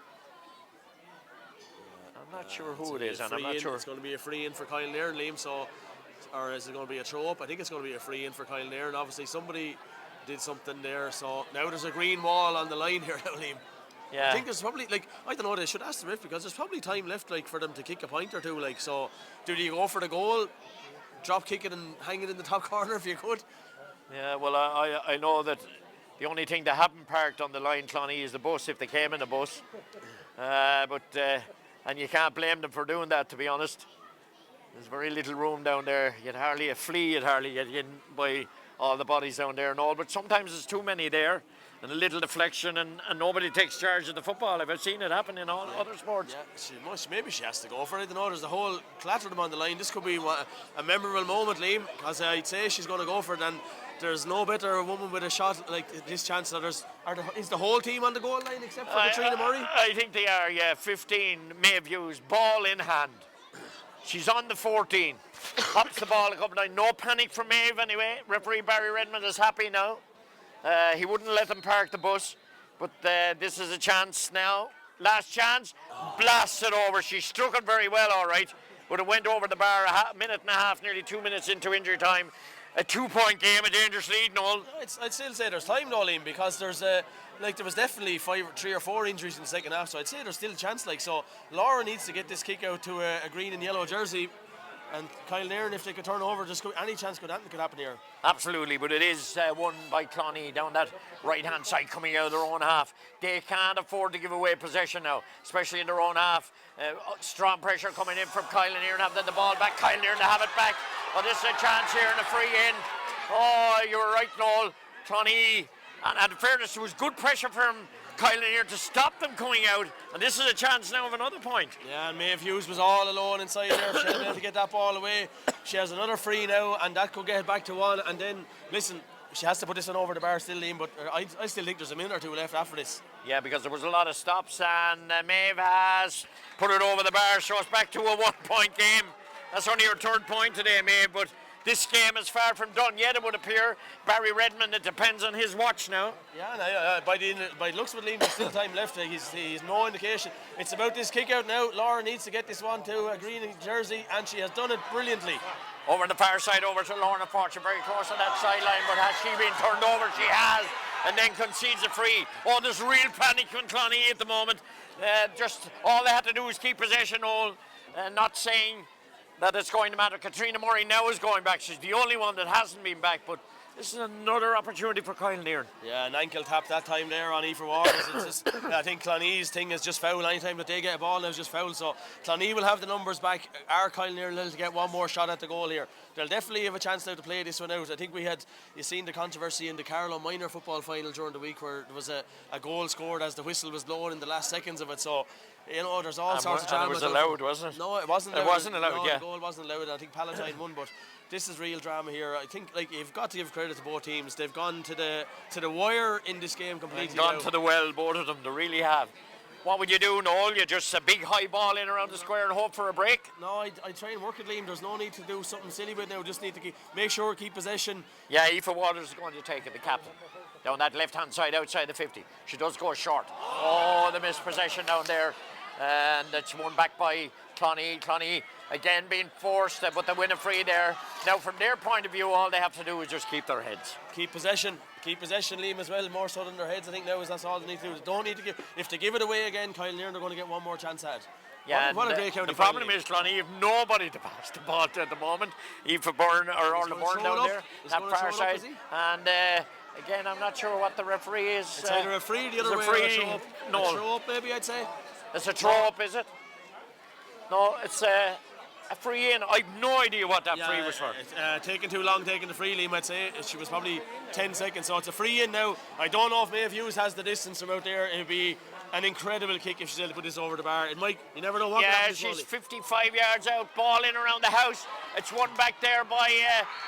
I'm not sure who it is, and I'm not sure. It's going to be a free in for Kyle Nairn, Liam, so... Or is it going to be a throw up? I think it's going to be a free in for Kyle Nairn. Obviously somebody did something there, so now there's a green wall on the line here now, Liam. Yeah. I think there's probably, I don't know, they should ask the ref, because there's probably time left, for them to kick a point or two, so do you go for the goal, drop kick it and hang it in the top corner if you could? Yeah, well, I know that the only thing they haven't parked on the line, Clonee, is the bus, if they came in a bus. And you can't blame them for doing that, to be honest. There's very little room down there. You'd hardly a flea, you'd hardly get in by all the bodies down there and all. But sometimes there's too many there, and a little deflection, and nobody takes charge of the football. I've seen it happen in all other sports. Yeah, maybe she has to go for it. I don't know. There's a whole clatter of them on the line. This could be a memorable moment, Liam, because I'd say she's going to go for it. And there's no better woman with a shot like this chance. That is the whole team on the goal line except for Katrina Murray? I think they are, yeah. 15 Maeve Hughes, ball in hand. She's on the 14. Hops the ball a couple of times. No panic from Maeve anyway. Referee Barry Redmond is happy now. He wouldn't let them park the bus. But this is a chance now. Last chance. Blasted over. She struck it very well, all right. But it went over the bar a minute and a half, nearly 2 minutes into injury time. A 2-point game, a dangerous lead, Noel. I'd still say there's time, though, Liam, because there's there was definitely 3 or 4 injuries in the second half, so I'd say there's still a chance. So Laura needs to get this kick out to a green and yellow jersey, and Kyle Nairn, if they could turn over, any chance could happen here. Absolutely, but it is won by Clonee down that right-hand side coming out of their own half. They can't afford to give away possession now, especially in their own half. Strong pressure coming in from Kyle Nairn, having the ball back. Kyle Nairn to have it back. Oh, this is a chance here and a free in. Oh, you were right, Noel. Clonee, and in fairness, there was good pressure from Kyle Nairn to stop them coming out, and this is a chance now of another point. Yeah, and Maeve Hughes was all alone inside there. She had to get that ball away. She has another free now, and that could get back to 1. And then, listen, she has to put this one over the bar still, Liam, but I still think there's a minute or 2 left after this. Yeah, because there was a lot of stops, and Maeve has put it over the bar, so it's back to a 1-point game. That's only her 3rd point today, Maeve, but this game is far from done yet, it would appear. Barry Redmond, it depends on his watch now. Yeah, and by the looks of it, Liam, there's still time left. He's no indication. It's about this kick out now. Laura needs to get this one to a green jersey, and she has done it brilliantly. Over on the far side, over to Lorna Fortune, very close on that sideline, but has she been turned over? She has, and then concedes a free. Oh, there's real panic in Clonee at the moment. Just all they had to do is keep possession, all, not saying that it's going to matter. Katrina Murray now is going back. She's the only one that hasn't been back, but this is another opportunity for Kyle Nairn. Yeah, an ankle tap that time there on Aoife Waters. I think Clonee's thing is just foul. Anytime that they get a ball now is just foul. So Clonee will have the numbers back. Our Kyle Nairn will get one more shot at the goal here. They'll definitely have a chance now to play this one out. I think you seen the controversy in the Carlow minor football final during the week where there was a goal scored as the whistle was blown in the last seconds of it. So, there's all sorts of drama. It was allowed, wasn't it? No, it wasn't allowed. It wasn't allowed, no, yeah. The goal wasn't allowed. I think Palatine won, but this is real drama here. I think you've got to give credit to both teams. They've gone to the wire in this game completely. They've gone to the well, both of them. They really have. What would you do, Noel? You just a big high ball in around the square and hope for a break? No, I try and work it, Liam. There's no need to do something silly with it now. Just need to make sure keep possession. Yeah, Aoife Waters is going to take it, the captain. Down that left-hand side outside the 50. She does go short. Oh, the missed possession down there. And it's won back by Clonee. Clonee again being forced, but they win a free there. Now, from their point of view, all they have to do is just keep their heads. Keep possession, Liam, as well, more so than their heads. I think now that's all they need to do. They don't need to give. If they give it away again, Kyle Nairn, they're going to get one more chance at it. Yeah, what a great county. The problem is Clonee have nobody to pass the ball to at the moment. Aoife Byrne or Orla Byrne down there, that far side. And again, I'm not sure what the referee is. It's either a free the other way or a throw up. No. A throw up, maybe, I'd say. It's a throw up, is it? No, it's a free in. I've no idea what that free was for. Taking too long, taking the free, Liam, I'd say. She was probably 10 seconds, so it's a free in now. I don't know if Maeve Hughes has the distance from out there. It'd be an incredible kick if she's able to put this over the bar. It might, you never know what can happen. Yeah, she's 55 yards out, ball in around the house. It's won back there by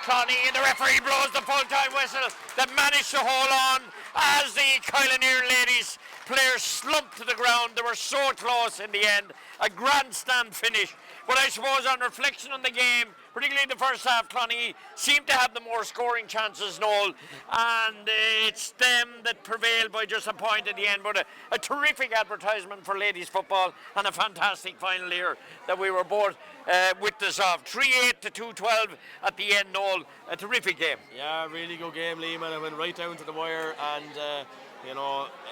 Clonee, and the referee blows the full-time whistle. They managed to hold on as the Kyle Nairn ladies players slumped to the ground. They were so close in the end. A grandstand finish. But I suppose on reflection on the game, particularly in the first half, Clonee seemed to have the more scoring chances, Noel, and it's them that prevailed by just a point at the end. But a terrific advertisement for ladies football and a fantastic final here that we were both witness of. 3-8 to 2-12 at the end, Noel. A terrific game. Yeah, really good game, Liam, and it went right down to the wire, and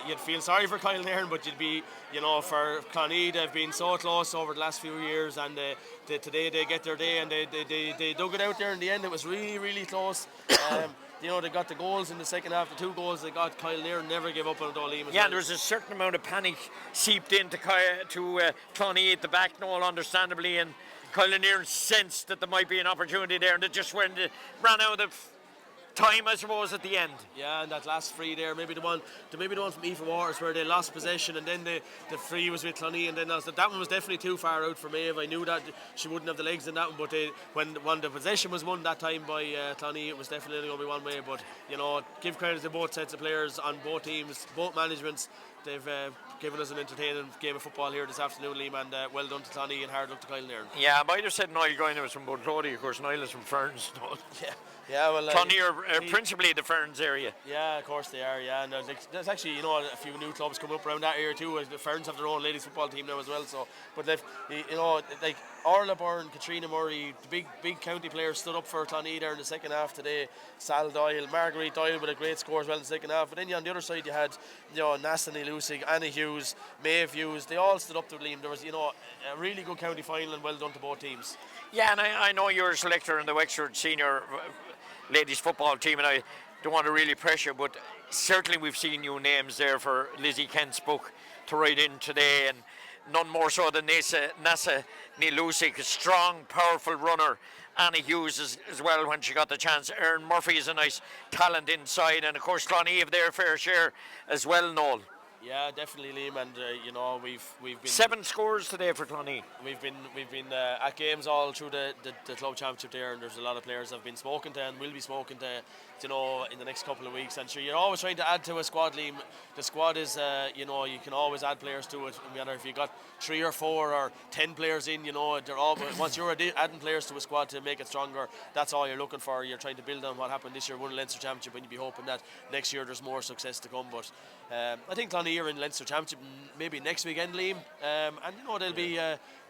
you'd feel sorry for Kyle Nairn, but you'd be, for Clonee, they've been so close over the last few years, and today they get their day, and they dug it out there in the end. It was really, really close. They got the goals in the second half, the 2 goals they got. Kyle Nairn never gave up on it all, Liam. Yeah, there was a certain amount of panic seeped into Clonee at the back, Noel, understandably, and Kylenear sensed that there might be an opportunity there, and it just ran out of time, I suppose, at the end. Yeah, and that last free there, maybe the one from Aoife Waters where they lost possession, and then the free was with Clonee, and then that one was definitely too far out for Maeve. I knew that she wouldn't have the legs in that one, but when the possession was won that time by Clonee, it was definitely going to be one way. But give credit to both sets of players on both teams, both managements. They've given us an entertaining game of football here this afternoon, Liam, and well done to Clonee and hard luck to Kylenear. Yeah, I might have said Niall Goyne was from Bunclody. Of course, Niall is from Ferns. Yeah, well, Clonee are principally the Ferns area. Yeah, of course they are. Yeah, and there's actually a few new clubs coming up around that area too. The Ferns have their own ladies football team now as well. So, but they've like Orla Byrne, Katrina Murray, the big county players stood up for Clonee there in the second half today. Sal Doyle, Marguerite Doyle with a great score as well in the second half. But then on the other side you had Nassani Lusig, Anna Hughes, Maeve Hughes. They all stood up to Liam. There was a really good county final, and well done to both teams. Yeah, and I know you're a selector in the Wexford senior ladies football team, and I don't want to really pressure, but certainly we've seen new names there for Lizzie Kent's book to write in today, and none more so than Nasa Nilusik, a strong, powerful runner. Anna Hughes as well when she got the chance. Erin Murphy is a nice talent inside, and of course Clonee have their fair share as well, Noel. Yeah, definitely, Liam, and we've been 7 scores today for Clonee. We've been at games all through the club championship there, and there's a lot of players I've been spoken to and will be spoken to, in the next couple of weeks. And sure, you're always trying to add to a squad, Liam. The squad is, you can always add players to it. No matter if you got 3 or 4 or 10 players in, they're all. Once you're adding players to a squad to make it stronger, that's all you're looking for. You're trying to build on what happened this year, won the Leinster Championship, and you'd be hoping that next year there's more success to come. But I think Clonee are in Leinster Championship maybe next weekend, Liam, and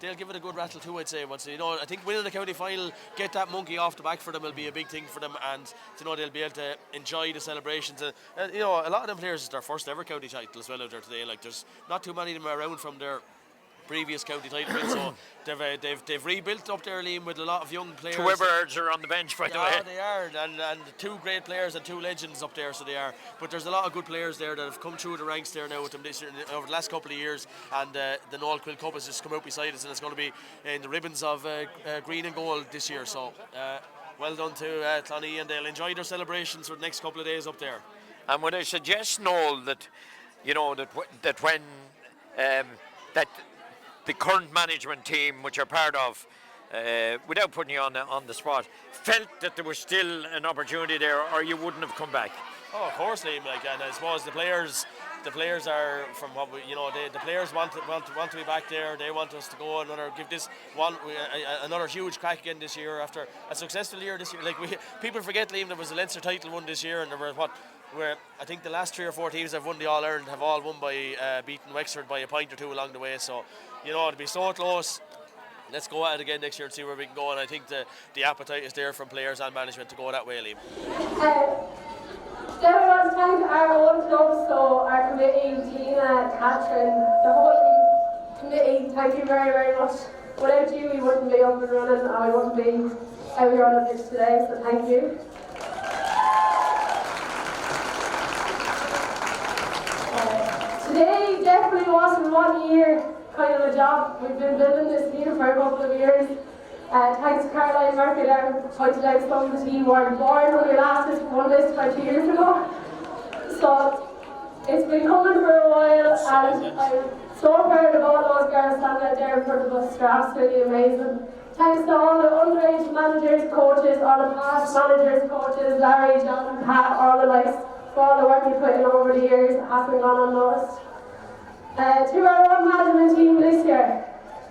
they'll give it a good rattle too, I'd say. I think winning the county final, get that monkey off the back for them will be a big thing for them, and they'll be able to enjoy the celebrations. And a lot of them players, it's their first ever county title as well out there today. Like, there's not too many of them around from their previous county title win, so they've rebuilt up there, Liam, with a lot of young players. 2 Everards are on the bench, by the way. Yeah, they are, and 2 great players and 2 legends up there, so they are. But there's a lot of good players there that have come through the ranks there now with them this year, over the last couple of years, and the Noel Quill Cup has just come out beside us, and it's going to be in the ribbons of green and gold this year, so well done to Clonee, and they'll enjoy their celebrations for the next couple of days up there. And would I suggest, Noel, that when the current management team, which you're part of, without putting you on the spot, felt that there was still an opportunity there, or you wouldn't have come back? Oh, of course, Liam. And I suppose the players are from what the players want to be back there. They want us to go give this one another huge crack again this year after a successful year this year. People forget, Liam, there was a Leinster title won this year, and there were where I think the last 3 or 4 teams that have won the All-Ireland have all won by beating Wexford by a point or 2 along the way. So, it'll be so close. Let's go at it again next year and see where we can go. And I think the appetite is there from players and management to go that way, Liam. Then I want to thank our own club, so our committee, Tina, Catherine, the whole committee, thank you very, very much. Without you, we wouldn't be up and running, and we wouldn't be out here on the pitch today, so thank you. Today definitely wasn't 1 year kind of a job. We've been building this team for a couple of years. Thanks to Caroline Murphy there, who pointed out some of the team weren't born when we last won this 20 years ago. So it's been coming for a while, and I'm so proud of all those girls standing out there in front of us. They're absolutely amazing. Thanks to all the underage managers, coaches, all the past managers, coaches, Larry, John, Pat, all the likes, for all the work we put in over the years. It hasn't gone unnoticed. To our own management team this year,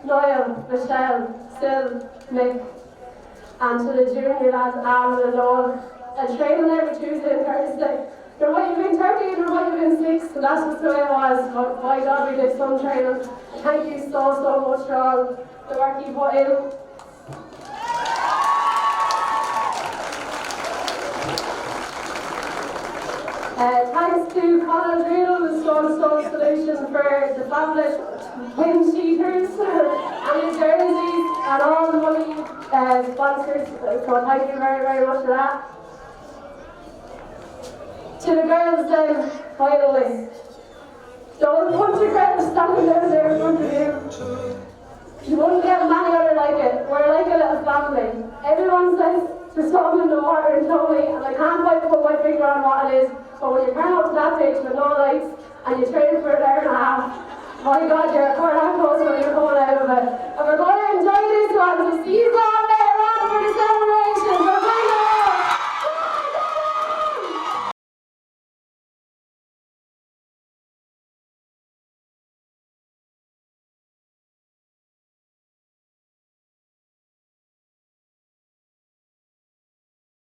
Niall, Michelle, Sil, Nick, and to the junior lads, Alan and Noel, and training every Tuesday and Thursday. There might have been 30, there might have been 6, and that's just the way it was, but by God we did some training. Thank you so much for all the work you put in. Thanks to Colin Drill with Stone Solution for the fabulous pin cheaters and the jerseys and all the money sponsors, so thank you very, very much for that. To the girls then, finally, those country girls standing down there in front of you. You wouldn't get many other like it. We're like a little family. Everyone says there's something in the water and Tony, and I can't quite put my finger on what it is, but when you turn up to that pitch with no lights and you train for an hour and a half, my God, you're quite that close when you're coming out of it. And we're going to enjoy this one, so see you all later.